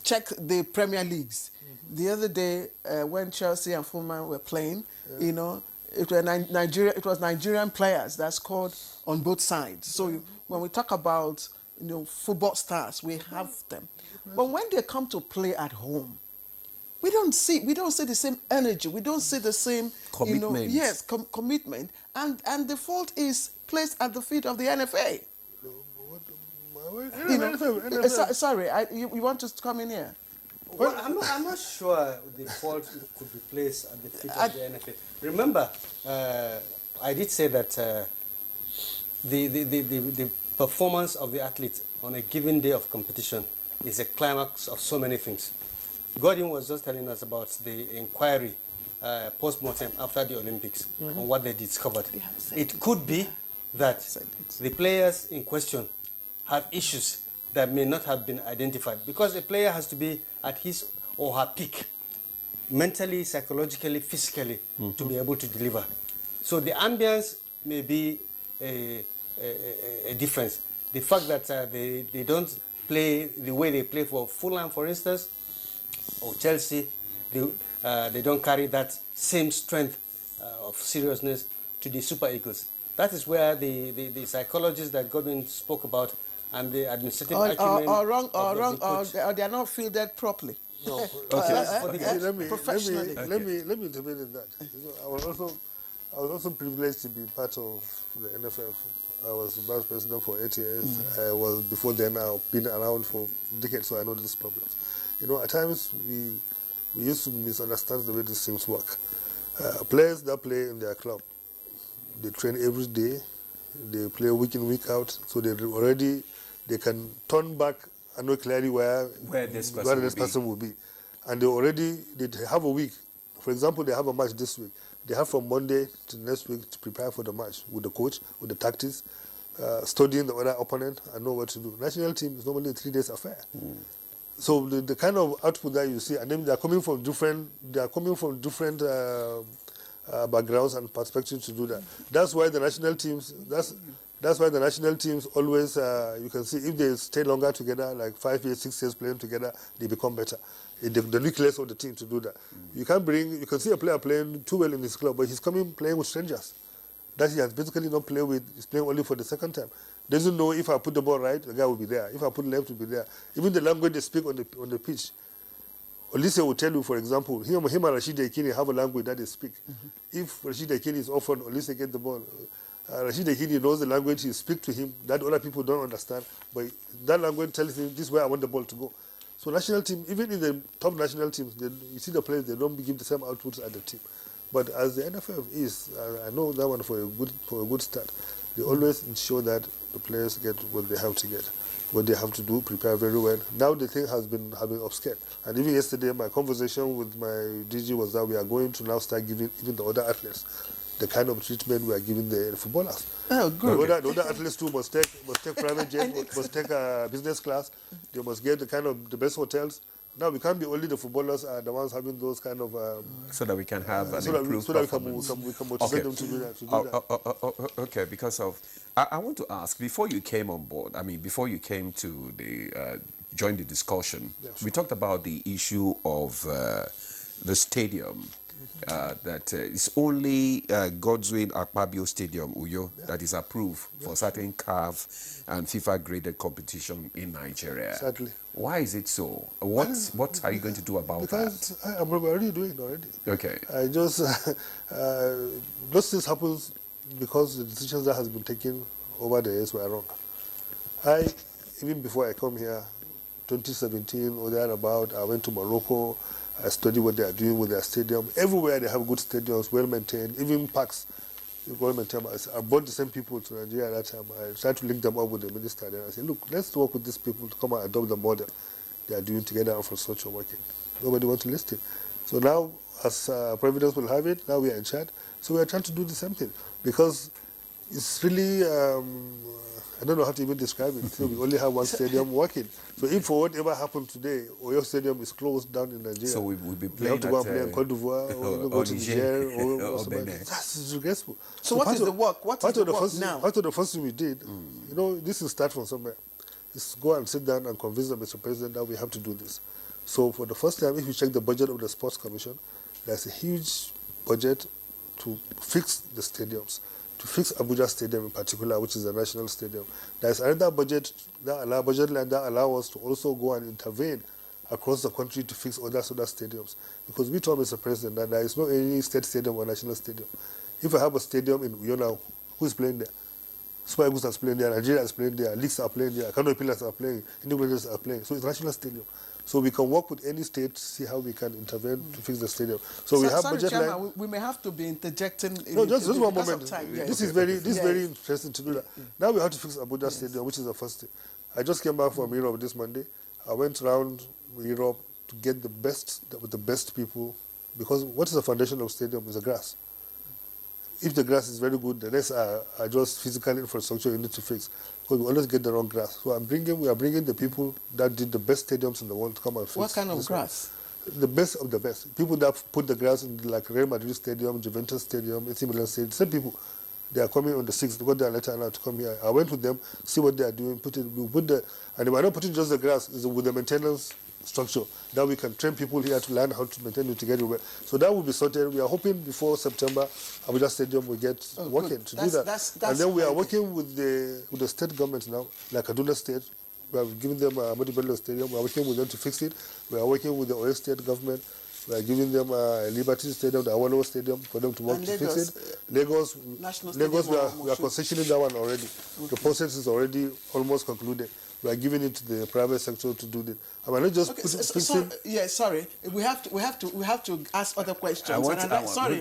check the Premier Leagues. The other day, when Chelsea and Fulham were playing, it was Nigerian players that scored on both sides. So when we talk about football stars, we have them. But when they come to play at home, we don't see the same energy. We don't see the same commitment. Commitment. And the fault is placed at the feet of the NFA. Sorry, you want us to come in here? Well, I'm not sure the fault could be placed at the feet of the NFA. Remember, I did say that the performance of the athlete on a given day of competition is a climax of so many things. Gordon was just telling us about the inquiry post-mortem after the Olympics on what they discovered. It could be that the players in question have issues that may not have been identified, because a player has to be at his or her peak, mentally, psychologically, physically, to be able to deliver. So the ambience may be a difference. The fact that they don't play the way they play for Fulham, for instance, or Chelsea, they don't carry that same strength of seriousness to the Super Eagles. That is where the psychologists that Godwin spoke about and the administrative acumen or they are not fielded properly. No. Okay. Let me intervene in that. I was also privileged to be part of the NFF. I was vice president for 8 years. I was before then. I've been around for decades, so I know these problems. At times we used to misunderstand the way these things work. Players that play in their club, they train every day. They play week in, week out, so they can turn back and know clearly where this person will be. And they have a week. For example, they have a match this week. They have from Monday to next week to prepare for the match with the coach, with the tactics, studying the other opponent and know what to do. National team is normally a 3 days affair. So the kind of output that you see, and then they are coming from different backgrounds and perspectives to do that. That's why the national teams. That's why the national teams always, you can see, if they stay longer together, like 5 years, 6 years playing together, they become better. The nucleus of the team to do that. You can see a player playing too well in his club, but he's playing with strangers that he has basically not played with. He's playing only for the second time. Doesn't know if I put the ball right, the guy will be there. If I put left, will be there. Even the language they speak on the pitch. Olise will tell you, for example, him and Rashid Ekini have a language that they speak. If Rashid Ekini is often, Olise get the ball. Rashid Ekini knows the language, he speaks to him, that other people don't understand, but that language tells him, this is where I want the ball to go. So national team, even in the top national teams, you see the players, they don't give the same outputs as the team. But as the NFF is, I know that one for a good start. They always ensure that the players get what they have to get, what they have to do, prepare very well. Now the thing has been upscaled. And even yesterday, my conversation with my DG was that we are going to now start giving even the other athletes the kind of treatment we are giving the footballers. Oh, good. The other athletes too must take private jet, must take business class. They must get the best hotels. Now we can't be only the footballers are the ones having those kind of so that we can have an improved performance. So that we can motivate them to do that. Okay, because of I want to ask, before you came on board, before you came to the join the discussion. Yeah, We talked about the issue of the stadium. That it's only Godswin Akpabio Stadium, Uyo, that is approved for certain CAF and FIFA graded competition in Nigeria. Sadly. Why is it so? What are you going to do about because I'm already doing it already. Okay. I just, those things happens because the decisions that has been taken over the years were wrong. Even before I come here, 2017 or thereabout, I went to Morocco. I studied what they are doing with their stadium. Everywhere they have good stadiums, well maintained, even parks, well maintained. I brought the same people to Nigeria at that time. I tried to link them up with the minister. Then I said, look, let's work with these people to come and adopt the model they are doing together and infrastructure working. Nobody wants to listen. So now, as Providence will have it, now we are in charge. So we are trying to do the same thing because it's really, I don't know how to even describe it. So we only have one stadium working. So if for whatever happened today, or your stadium is closed down in Nigeria, So we'll be we playing have to go and play in Cote d'Ivoire, or go to Niger, or something. Benin. That's disgraceful. So what is the work? What is the work now? Part of the first thing we did, you know, this will start from somewhere. Is go and sit down and convince the Mr. President that we have to do this. So for the first time, if you check the budget of the Sports Commission, there's a huge budget to fix the stadiums, to fix Abuja Stadium in particular, which is a national stadium. There's another budget line that allows us to also go and intervene across the country to fix other stadiums. Because we told Mr. President that there is no any state stadium or national stadium. If I have a stadium in Uyo now, who is playing there? Super Eagles are playing there, Nigeria is playing there, Leagues are playing there, Kano Pillars are playing, Individuals are playing. So it's a national stadium. So we can work with any state to see how we can intervene to fix the stadium. So we have budget Chairman, line. we may have to be interjecting. No, just one because moment. of time, yes. This is very interesting to do that. Now we have to fix Abuja Stadium, which is the first thing. I just came back from Europe this Monday. I went around Europe to get the best with the best people, because what is the foundation of stadium is the grass. If the grass is very good, the rest are just physical infrastructure you need to fix. Because we always get the wrong grass. So we are bringing the people that did the best stadiums in the world to come and fix. What kind of grass? The best of the best. People that put the grass in like Real Madrid Stadium, Juventus Stadium, AC Milan Stadium. Same people. They are coming on the 6th. They got their letter now to come here. I went with them, see what they are doing. And we're not putting just the grass, it's with the maintenance structure. Now we can train people here to learn how to maintain it together. So that will be sorted. We are hoping before September, Abuja Stadium will get working to do that. And then we are working with the state government now, like Kaduna State. We are giving them Ahmadu Bello Stadium. We are working with them to fix it. We are working with the Oyo State government. We are giving them Liberty Stadium, the Awolowo Stadium, for them to work to fix it. Lagos, we are concessioning that one already. Okay. The process is already almost concluded. We are giving it to the private sector to do this. I mean, not just fixing. Sorry. We have to ask other questions. Sorry,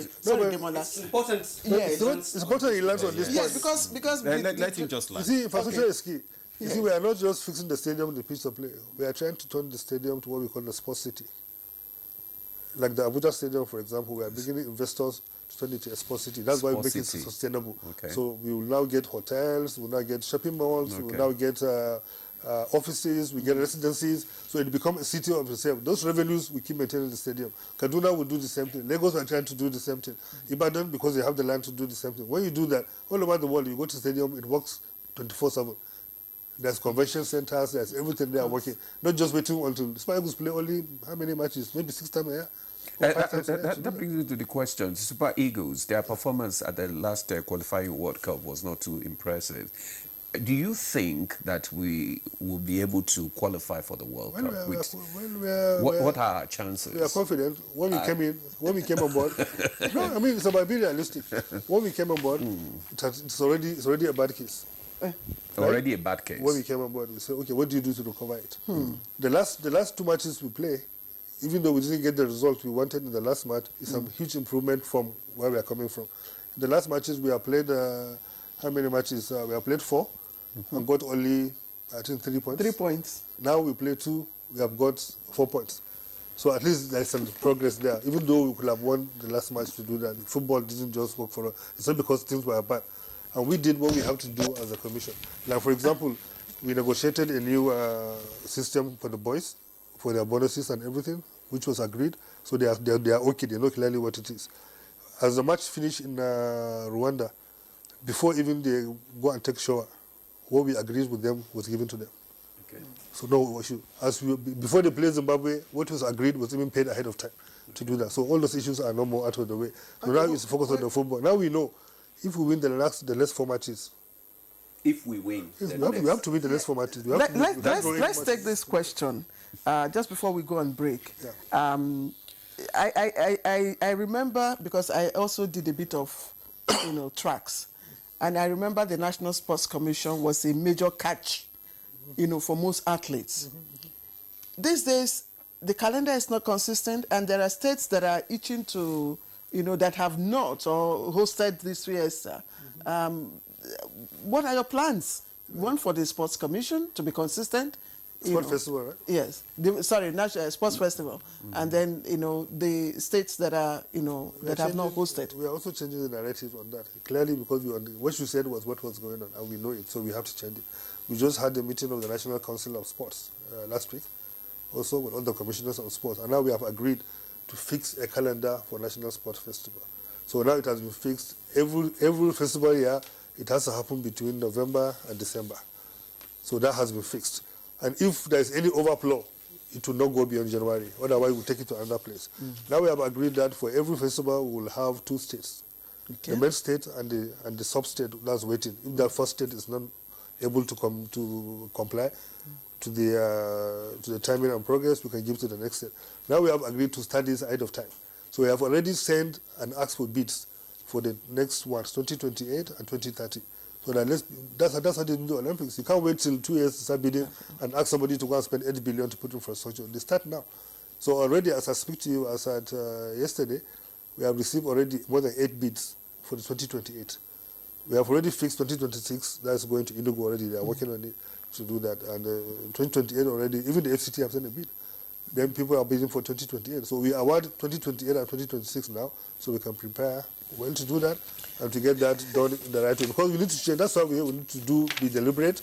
Demola. It's important. Yes, it's important he lands on this point. Yes, because let him just land. You see, infrastructure is key. You see, we are not just fixing the stadium, the pitch of play. We are trying to turn the stadium to what we call the sports city. Like the Abuja Stadium, for example, we are bringing investors to turn it into a sports city. That's why we make it sustainable. Okay. So we will now get hotels, we will now get shopping malls, we will now get offices, we get residencies. So it becomes a city of itself. Those revenues, we keep maintaining the stadium. Kaduna will do the same thing. Lagos are trying to do the same thing. Ibadan, because they have the land to do the same thing. When you do that, all over the world, you go to the stadium, it works 24/7. There's convention centers, there's everything there working. Not just waiting until Super Eagles play only how many matches? Maybe 6 times a year. That brings me to the question. Super Eagles, their performance at the last qualifying World Cup was not too impressive. Do you think that we will be able to qualify for the World Cup? What are our chances? We are confident. When we came on board, no, I mean it's about being realistic. When we came on board, it's already a bad case. Already a bad case. When we came on board, we said, okay, what do you do to recover it? The last 2 matches we play, even though we didn't get the result we wanted in the last match, it's a huge improvement from where we are coming from. In the last matches we have played, how many matches? We have played 4 and got only, I think, 3 points. 3 points. Now we play 2, we have got 4 points. So at least there's some progress there. Even though we could have won the last match to do that, football didn't just work for us. It's not because things were bad. And we did what we have to do as a commission. Like, for example, we negotiated a new system for the boys, for their bonuses and everything, which was agreed. So they are okay, they know clearly what it is. As the match finished in Rwanda, before even they go and take shower, what we agreed with them was given to them. Okay. So no issue. Before they played Zimbabwe, what was agreed was even paid ahead of time to do that. So all those issues are no more out of the way. So now it's focused on the football. Now we know if we win the next 4 matches. If we win, Yes, we have to win the next 4 matches. Let's take this question just before we go on break. Yeah. I remember, because I also did a bit of tracks, and I remember the National Sports Commission was a major catch for most athletes. These days the calendar is not consistent, and there are states that are itching to that have not or hosted this fiesta. What are your plans? One, for the Sports Commission to be consistent. Sports Festival, right? Yes. National Sports Festival. And then, the states that are, that have not hosted. We are also changing the narrative on that. Clearly, because what you said was what was going on, and we know it, so we have to change it. We just had the meeting of the National Council of Sports last week, also with all the commissioners of sports, and now we have agreed to fix a calendar for National Sports Festival. So now it has been fixed. Every festival year, it has to happen between November and December. So that has been fixed. And if there is any overflow, it will not go beyond January. Otherwise, we'll take it to another place. Now we have agreed that for every festival, we will have 2 states. Okay. The main state and the sub-state that's waiting. If that first state is not able to comply to the timing and progress, we can give to the next state. Now we have agreed to start this ahead of time. So we have already sent and asked for bids for the next ones, 2028 and 2030. So that's how they do the Olympics. You can't wait till 2 years to start bidding and ask somebody to go and spend 8 billion to put infrastructure. They start now. So already, as I speak to you, as at yesterday, we have received already more than 8 bids for the 2028. We have already fixed 2026. That's going to Inugu already. They are working on it to do that. And 2028 already, even the FCT have sent a bid. Then people are bidding for 2028. So we award 2028 and 2026 now, so we can prepare well to do that and to get that done in the right way. Because we need to change. That's why we need to be deliberate,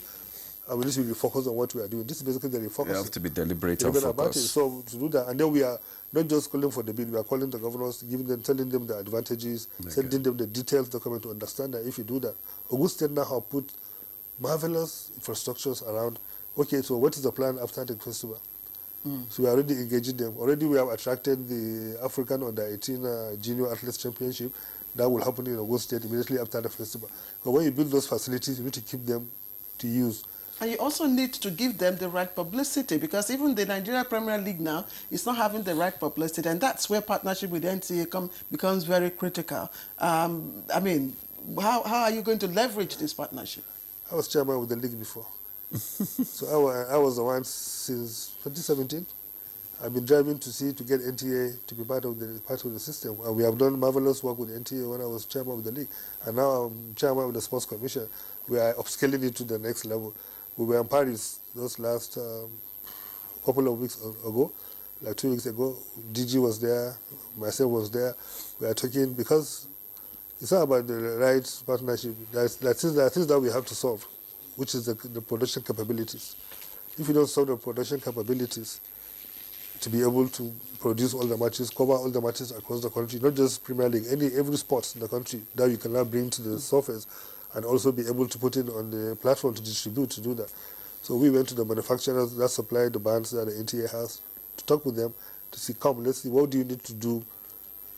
and we need to be focused on what we are doing. This is basically the refocus. You have to be deliberate and focused. So to do that, and then we are not just calling for the bill. We are calling the governors, telling them the advantages, sending them the detailed document to understand that if you do that, Ogun State now have put marvelous infrastructures around. Okay, so what is the plan after the festival? So we are already engaging them. Already we have attracted the African Under-18 Junior Athletes Championship. That will happen in Ogun State immediately after the festival. But when you build those facilities, you need to keep them to use. And you also need to give them the right publicity, because even the Nigeria Premier League now is not having the right publicity, and that's where partnership with NTA becomes very critical. I mean, how are you going to leverage this partnership? I was chairman of the league before. So I was the one since 2017. I've been driving to get NTA to be part of the system. And we have done marvelous work with NTA when I was chairman of the league. And now I'm chairman of the Sports Commission. We are upscaling it to the next level. We were in Paris those last couple of weeks ago, like 2 weeks ago. DG was there, myself was there. We are talking, because it's not about the right partnership. There are things that we have to solve, which is the production capabilities. If you don't solve the production capabilities to be able to produce all the matches, cover all the matches across the country, not just Premier League, every sport in the country that you can now bring to the surface and also be able to put it on the platform to distribute, to do that. So we went to the manufacturers that supply the bands that the NTA has to talk with them to see, come, let's see, what do you need to do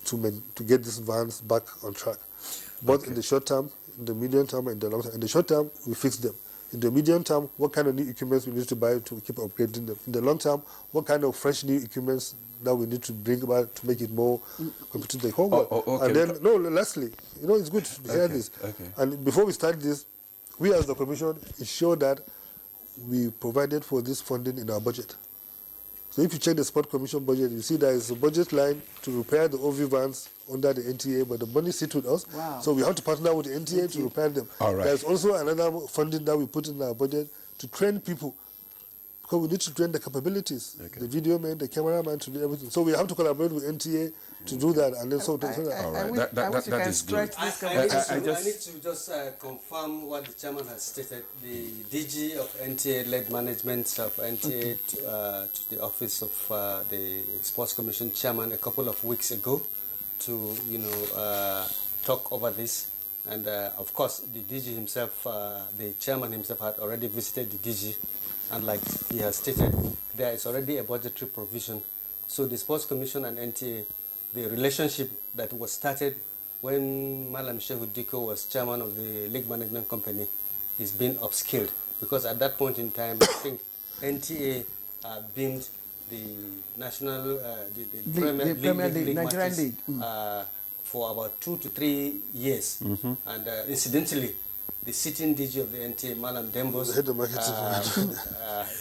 to get these vans back on track, both in the short term, in the medium term, and the long term. In the short term, we fix them. In the medium term, what kind of new equipment we need to buy to keep upgrading them. In the long term, what kind of fresh new equipment that we need to bring about to make it more competitive. Okay. And then, lastly, it's good to hear this. Okay. And before we start this, we as the Commission ensure that we provided for this funding in our budget. So if you check the Sport Commission budget, you see there is a budget line to repair the OV vans under the NTA, but the money sits with us. Wow. So we have to partner with the NTA to repair them. All right. There's also another funding that we put in our budget to train people, because we need to train the capabilities, the video man, the cameraman, to do everything. So we have to collaborate with NTA to do that. And then I wish you can stretch this I need to just confirm what the chairman has stated. The DG of NTA led management of NTA to the office of the Sports Commission chairman a couple of weeks ago to talk over this. And of course, the DG himself, the chairman himself, had already visited the DG And like he has stated, there is already a budgetary provision. So the Sports Commission and NTA, the relationship that was started when Malam Shehu Diko was chairman of the League Management Company is being upscaled. Because at that point in time, I think NTA beamed the national, the Premier League Nigerian matches, League. for about 2 to 3 years. And incidentally, the sitting DG of the NTA, Malam Dembos, Head of marketing.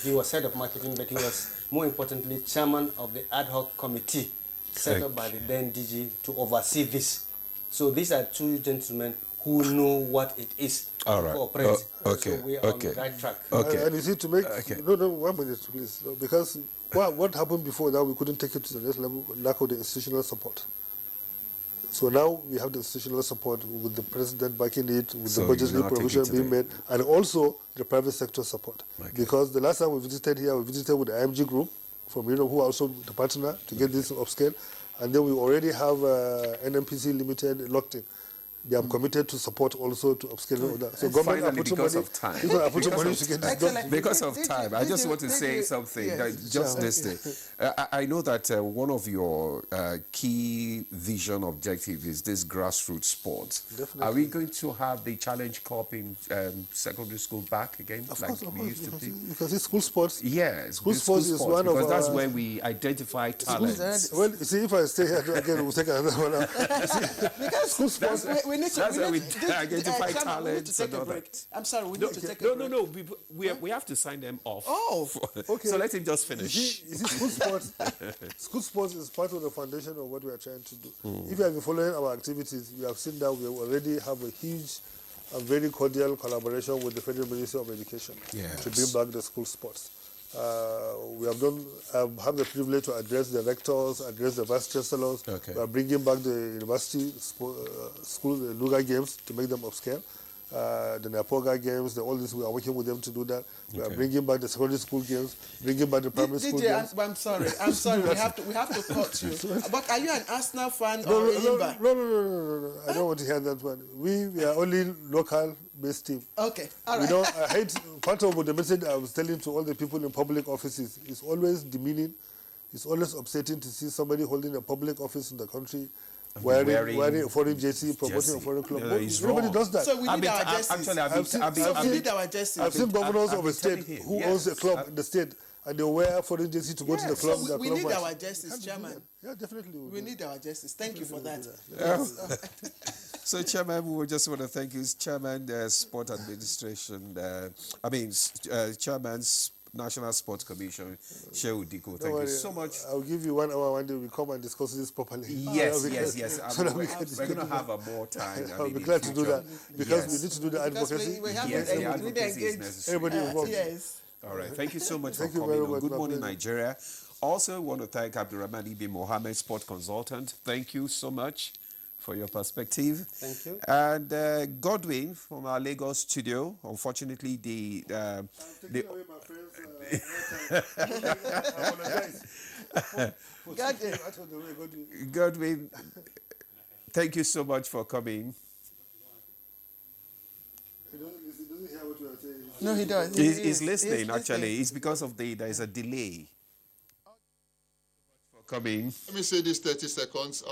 he was head of marketing, but he was more importantly chairman of the ad hoc committee set up by the then DG to oversee this. So these are two gentlemen who know what it is All right. to operate. Okay. So we are on the right track. Okay. And you see, to make Okay. no, 1 minute, please, because what happened before that we couldn't take it to the next level, lack of the institutional support. So now we have the institutional support with the president backing it, with So the you budgetary now take provision it to being the- made, and also the private sector support. Okay. Because the last time we visited here, we visited with the IMG group from Europe, who are also the partner to get this upscale, and then we already have NMPC Limited locked in. They are committed to support also to upscaling of that. So government are Finally, putting because money. of time. People are putting Because money of to get this Excellent. done. Because of Did time, you- I just did want to you- say did you- something. yes. That just Sure. this thing. I know that one of your key vision objectives is this grassroots sports. Definitely. Are we going to have the Challenge Cup in secondary school back again, Of like course, we used to do? because it's school sports. Yes, School with sports is one of because that's our- where we identify talents. Well, you see, if I stay here again, we'll take another one out. Because School sports. we need to, That's where we this- identify Chairman, we need talents to take and a all break. that. I'm sorry, we need to take a break. No. We have to sign them off. Oh, okay. So let him just finish. You see, school sports is part of the foundation of what we are trying to do. If you have been following our activities, you have seen that we already have a huge and very cordial collaboration with the Federal Ministry of Education to bring back the school sports. We have have the privilege to address the rectors, address the vice chancellors. Okay. We are bringing back the university school, the Luga games to make them upscale. The Napoga games, all this, we are working with them to do that. We are bringing back the secondary school games, bringing back the primary school games. DJ, I'm sorry, we have to cut you. But are you an Arsenal fan No, or a no, Limba? no. I don't want to hear that one. We are only local-based team. Okay, all You right. know, I hate part of the message I was telling to all the people in public offices is always demeaning. It's always upsetting to see somebody holding a public office in the country wearing a foreign jersey, promoting a foreign club. No, it's Everybody wrong. does that. So we I've need been- our I- jerseys. actually, I've we need our jerseys. I've seen governors I've of been a state telling him, who yes. owns a club in the state, and they wear foreign jersey to go to the club. So their we club need match. our jerseys, Chairman. Yeah, definitely. We need our justice. Thank you for that. So, Chairman, we just want to thank you, Chairman, Sport Administration. Chairman's National Sports Commission, Shehu Diko. Thank you so much. I'll give you 1 hour one day. We come and discuss this properly. Yes. So that we We're can going to have more time. I'll be in glad to do future. that because Yes. we need to do the Because advocacy. we have Yes, to the really advocacy is engage. necessary. Everybody involved. Yes. All right. Thank you so much Thank for you coming very on. much, Good my morning, pleasure. Nigeria. Also, want to thank Abdurrahman Ibn Mohammed, sport consultant. Thank you so much for your perspective. Thank you. And Godwin from our Lagos studio. Unfortunately, the Godwin, thank you so much for coming. No, he does. He's listening, actually. It's because of there is a delay. For coming. Let me say this 30 seconds.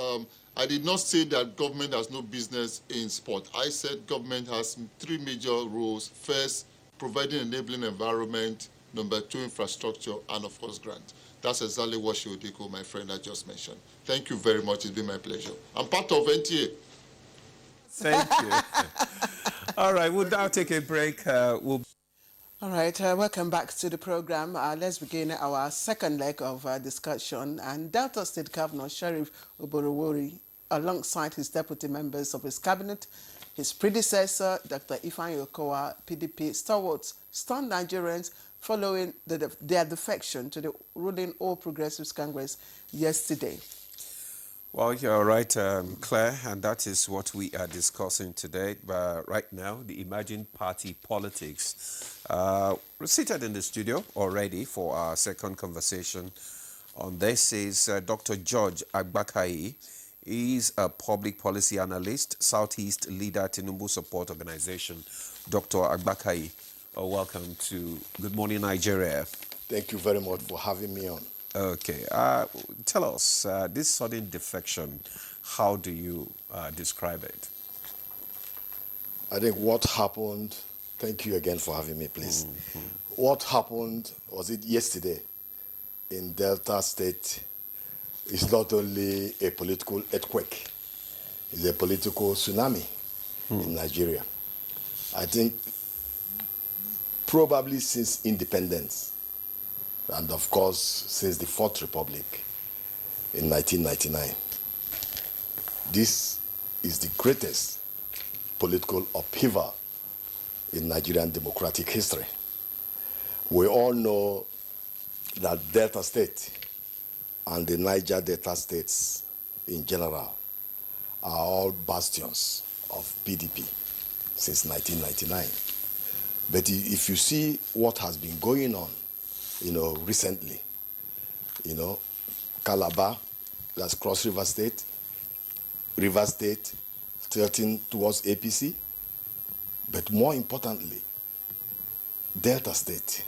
I did not say that government has no business in sport. I said government has 3 major roles. First, providing enabling environment. Number 2, infrastructure. And, of course, grant. That's exactly what Shehu, my friend, I just mentioned. Thank you very much. It's been my pleasure. I'm part of NTA. Thank you. All right, we'll now take a break. All right, welcome back to the program. Let's begin our second leg of discussion. And Delta State Governor Sheriff Oborowori, alongside his deputy members of his cabinet, his predecessor, Dr. Ifeanyi Okowa, PDP stalwarts, stunned Nigerians following their defection to the ruling All Progressives Congress yesterday. Well, you're right, Claire, and that is what we are discussing today. But right now, the emerging party politics. We're seated in the studio already for our second conversation on this is Dr. George Agbakai. He's a public policy analyst, Southeast Leader Tinubu Support Organization. Dr. Agbakai, Welcome to Good Morning Nigeria. Thank you very much for having me on. Okay, tell us, this sudden defection, how do you describe it? I think what happened, thank you again for having me, please. What happened, was it yesterday in Delta State, is not only a political earthquake, it's a political tsunami in Nigeria. I think probably since independence, and of course since the Fourth Republic in 1999, this is the greatest political upheaval in Nigerian democratic history. We all know that Delta State and the Niger Delta states in general are all bastions of PDP since 1999. But if you see what has been going on, recently, Calabar, that's Cross River State, tilting towards APC, but more importantly, Delta State.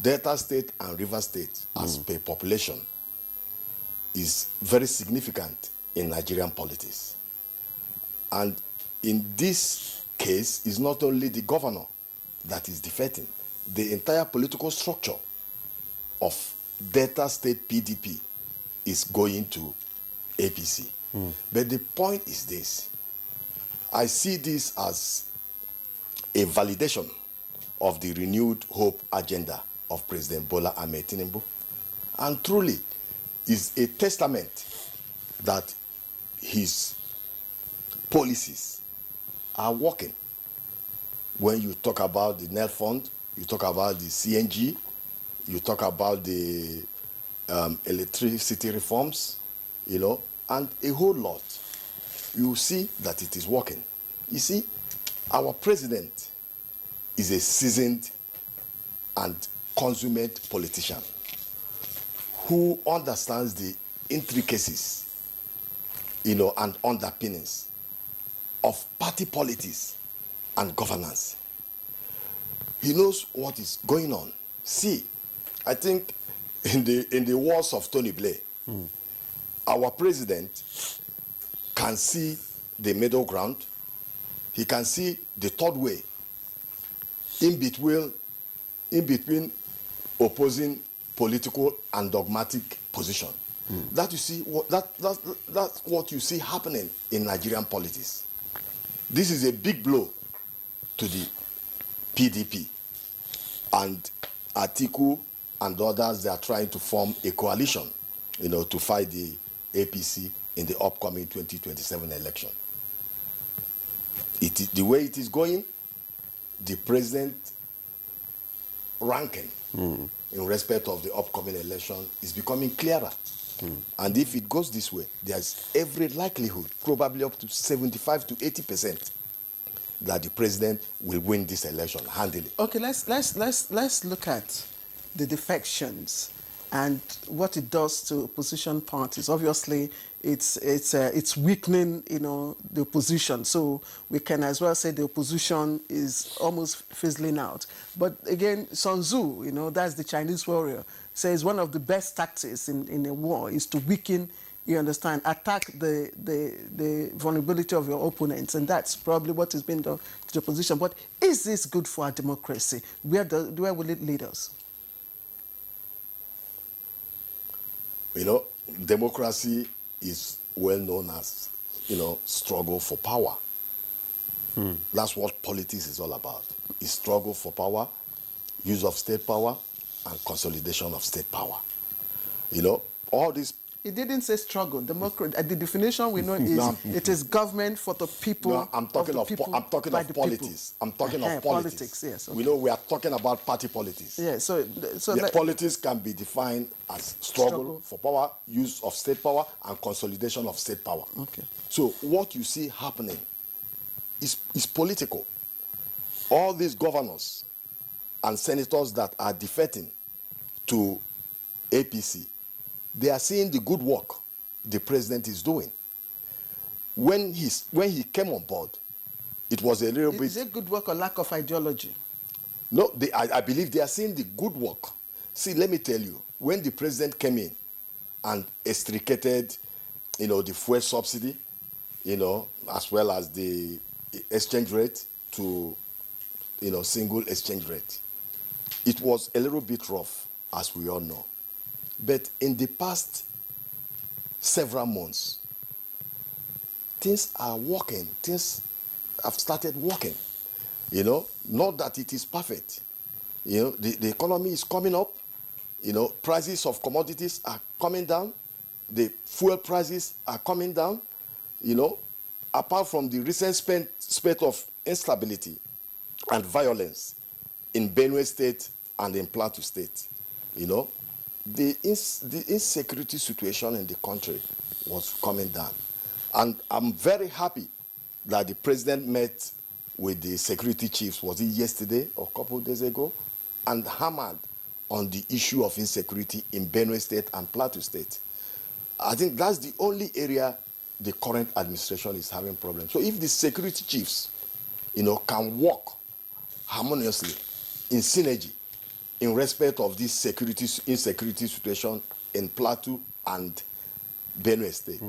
Delta State and River State, as per population, is very significant in Nigerian politics. And in this case, it's not only the governor that is defecting. The entire political structure of Delta State PDP is going to APC. But the point is this. I see this as a validation of the renewed hope agenda of President Bola Ahmed Tinubu, and truly is a testament that his policies are working. When you talk about the NEL Fund, you talk about the CNG, you talk about the electricity reforms, and a whole lot. You see that it is working. You see, our president is a seasoned and consummate politician who understands the intricacies, and underpinnings of party politics and governance. He knows what is going on. See, I think in the words of Tony Blair, our president can see the middle ground. He can see the third way in between opposing political and dogmatic position. That you see, that's what you see happening in Nigerian politics. This is a big blow to the PDP, and Atiku and others, they are trying to form a coalition, to fight the APC in the upcoming 2027 election. The way it is going, the president ranking in respect of the upcoming election is becoming clearer. And if it goes this way, there's every likelihood, probably up to 75 to 80%, that the president will win this election handily. Okay, let's look at the defections and what it does to opposition parties. Obviously, it's weakening, the opposition. So we can as well say the opposition is almost fizzling out. But again, Sun Tzu, that's the Chinese warrior, says one of the best tactics in a war is to weaken, you understand, attack the vulnerability of your opponents, and that's probably what has been done to the opposition. But is this good for our democracy? Where will it lead us? Democracy is well known as, struggle for power. That's what politics is all about. It's struggle for power, use of state power, and consolidation of state power. All this. It didn't say struggle. The definition we know is it is government for the people. No, I'm talking of politics. I'm talking of politics. Yes. Okay. We are talking about party politics. Yeah. So politics can be defined as struggle for power, use of state power, and consolidation of state power. Okay. So what you see happening is political. All these governors and senators that are defecting to APC, they are seeing the good work the president is doing. When he came on board, it was a little bit... Is it good work or lack of ideology? No, I believe they are seeing the good work. See, let me tell you, when the president came in and extricated, the fuel subsidy, as well as the exchange rate to, single exchange rate, it was a little bit rough, as we all know. But in the past several months, things are working. Things have started working. Not that it is perfect. The economy is coming up. Prices of commodities are coming down. The fuel prices are coming down. Apart from the recent spate of instability and violence in Benue State and in Plateau State, the insecurity situation in the country was coming down. And I'm very happy that the president met with the security chiefs, was it yesterday or a couple of days ago, and hammered on the issue of insecurity in Benue State and Plateau State. I think that's the only area the current administration is having problems. So if the security chiefs, can work harmoniously in synergy in respect of this insecurity situation in Plateau and Benue State,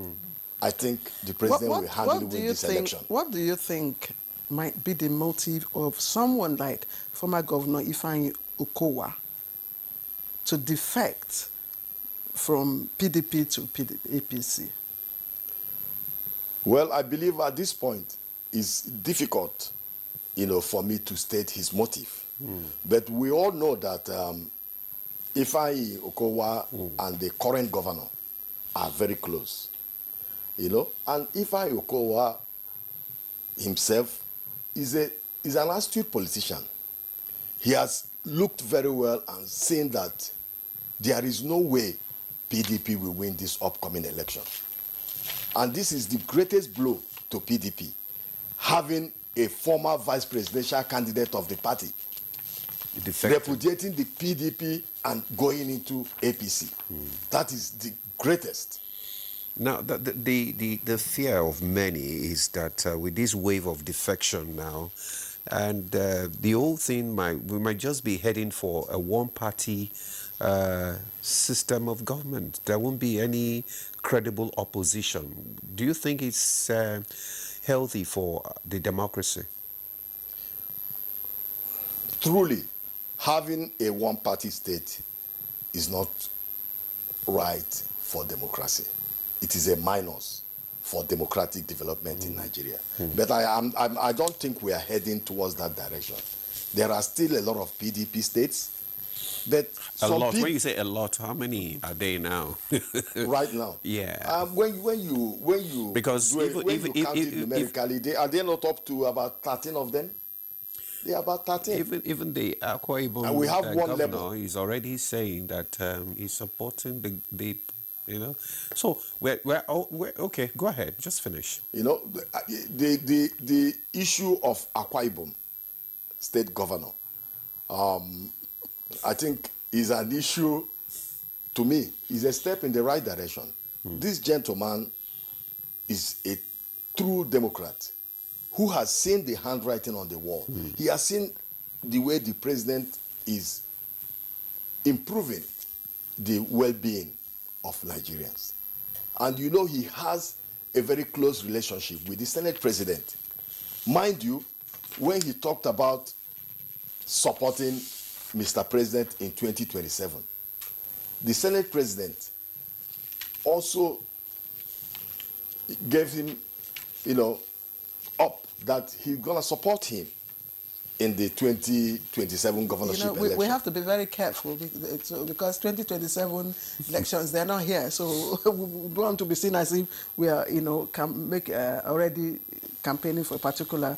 I think the president will handle with this election. What do you think might be the motive of someone like former Governor Ifeanyi Okowa to defect from PDP to APC? Well, I believe at this point it's difficult, for me to state his motive. But we all know that Ifeanyi Okowa and the current governor are very close. And Ifeanyi Okowa himself is an astute politician. He has looked very well and seen that there is no way PDP will win this upcoming election. And this is the greatest blow to PDP, having a former vice presidential candidate of the party repudiating the PDP and going into APC. That is the greatest. Now, the fear of many is that with this wave of defection now, and the whole thing we might just be heading for a one-party system of government. There won't be any credible opposition. Do you think it's healthy for the democracy? Truly, having a one-party state is not right for democracy. It is a minus for democratic development in Nigeria. But I don't think we are heading towards that direction. There are still a lot of PDP states. But a lot. When you say a lot, how many are they now? Right now? Yeah. When you because count it numerically, are they not up to about 13 of them? They are about 13. Even the Akwa Ibom and we have one governor level. is already saying that he's supporting the So we're okay. Go ahead, just finish. The issue of Akwa Ibom state governor, I think is an issue, to me, is a step in the right direction. This gentleman is a true Democrat who has seen the handwriting on the wall. He has seen the way the president is improving the well-being of Nigerians. And he has a very close relationship with the Senate president. Mind you, when he talked about supporting Mr. President in 2027, the Senate president also gave him, up that he's going to support him in the 2027 governorship election. We have to be very careful because 2027 elections, they're not here. So we don't want to be seen as if we are, can make already campaigning for a particular,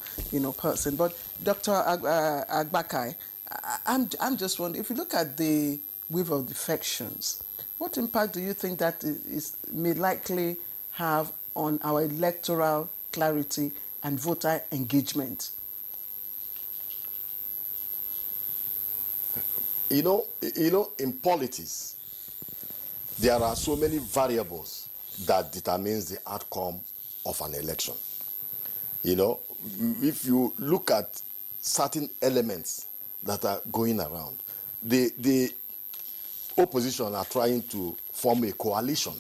person. But Dr. Agbakai, I'm just wondering, if you look at the wave of defections, what impact do you think that may likely have on our electoral clarity and voter engagement? In politics, there are so many variables that determines the outcome of an election. If you look at certain elements that are going around. The opposition are trying to form a coalition,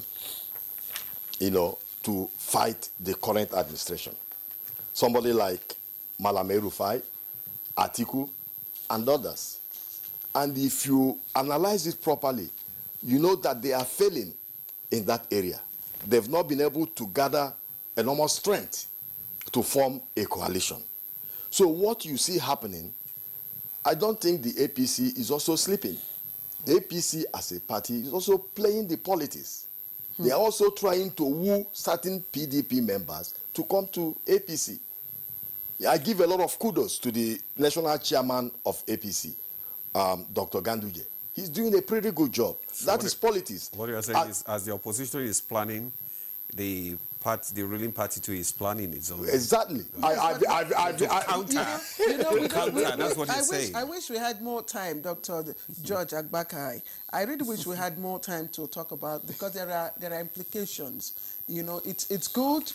you know, to fight the current administration. Somebody like Malame Rufai, Atiku, and others. And if you analyze it properly, you know that they are failing in that area. They've not been able to gather enormous strength to form a coalition. So what you see happening, I don't think the APC is also sleeping. APC as a party is also playing the politics. They are also trying to woo certain PDP members to come to APC. I give a lot of kudos to the national chairman of APC, Dr. Ganduje. He's doing a pretty good job. So that is politics. What you are saying is, as the opposition is planning, the ruling party too is planning its own. Exactly. Counter. That's what you're saying. I wish we had more time, Dr. George Agbakai. I really wish we had more time to talk about, because there are implications. You know, it's good,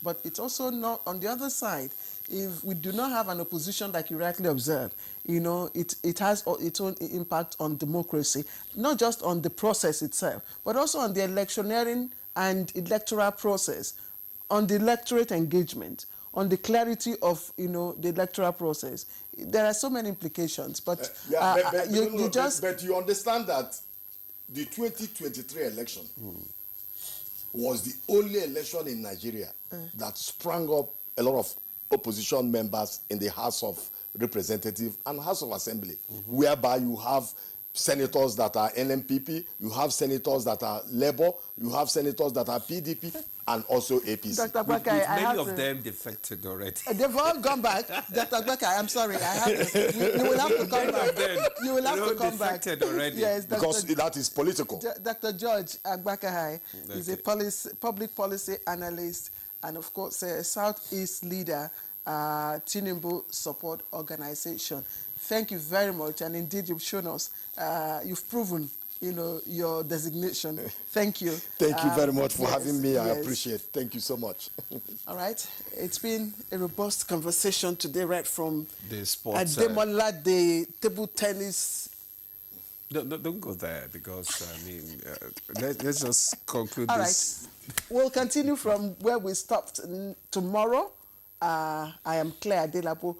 but it's also not on the other side. If we do not have an opposition, like you rightly observed, you know, it has its own impact on democracy, not just on the process itself, but also on the electioneering and electoral process, on the electorate engagement, on the clarity of, you know, the electoral process. There are so many implications, but but you understand that the 2023 election was the only election in Nigeria that sprang up a lot of opposition members in the House of Representatives and House of Assembly, whereby you have senators that are NMPP, you have senators that are Labour, you have senators that are PDP, and also APC. Dr. Agbakai, many of them defected already. They've all gone back. Dr. Agbakai, I'm sorry, you will have to come back. You will have to come back. Already. Yes, because that is political. Dr. George Agbakai is a public policy analyst and, of course, a Southeast leader, Tinubu Support Organization. Thank you very much, and indeed you've shown us, you've proven, you know, your designation. Thank you. Thank you very much for having me. Yes. I appreciate it. Thank you so much. All right. It's been a robust conversation today, right from the sports. Ademola, the table tennis. Don't go there, because, I mean, let's just conclude All this. right. We'll continue from where we stopped tomorrow. I am Claire Adelabo.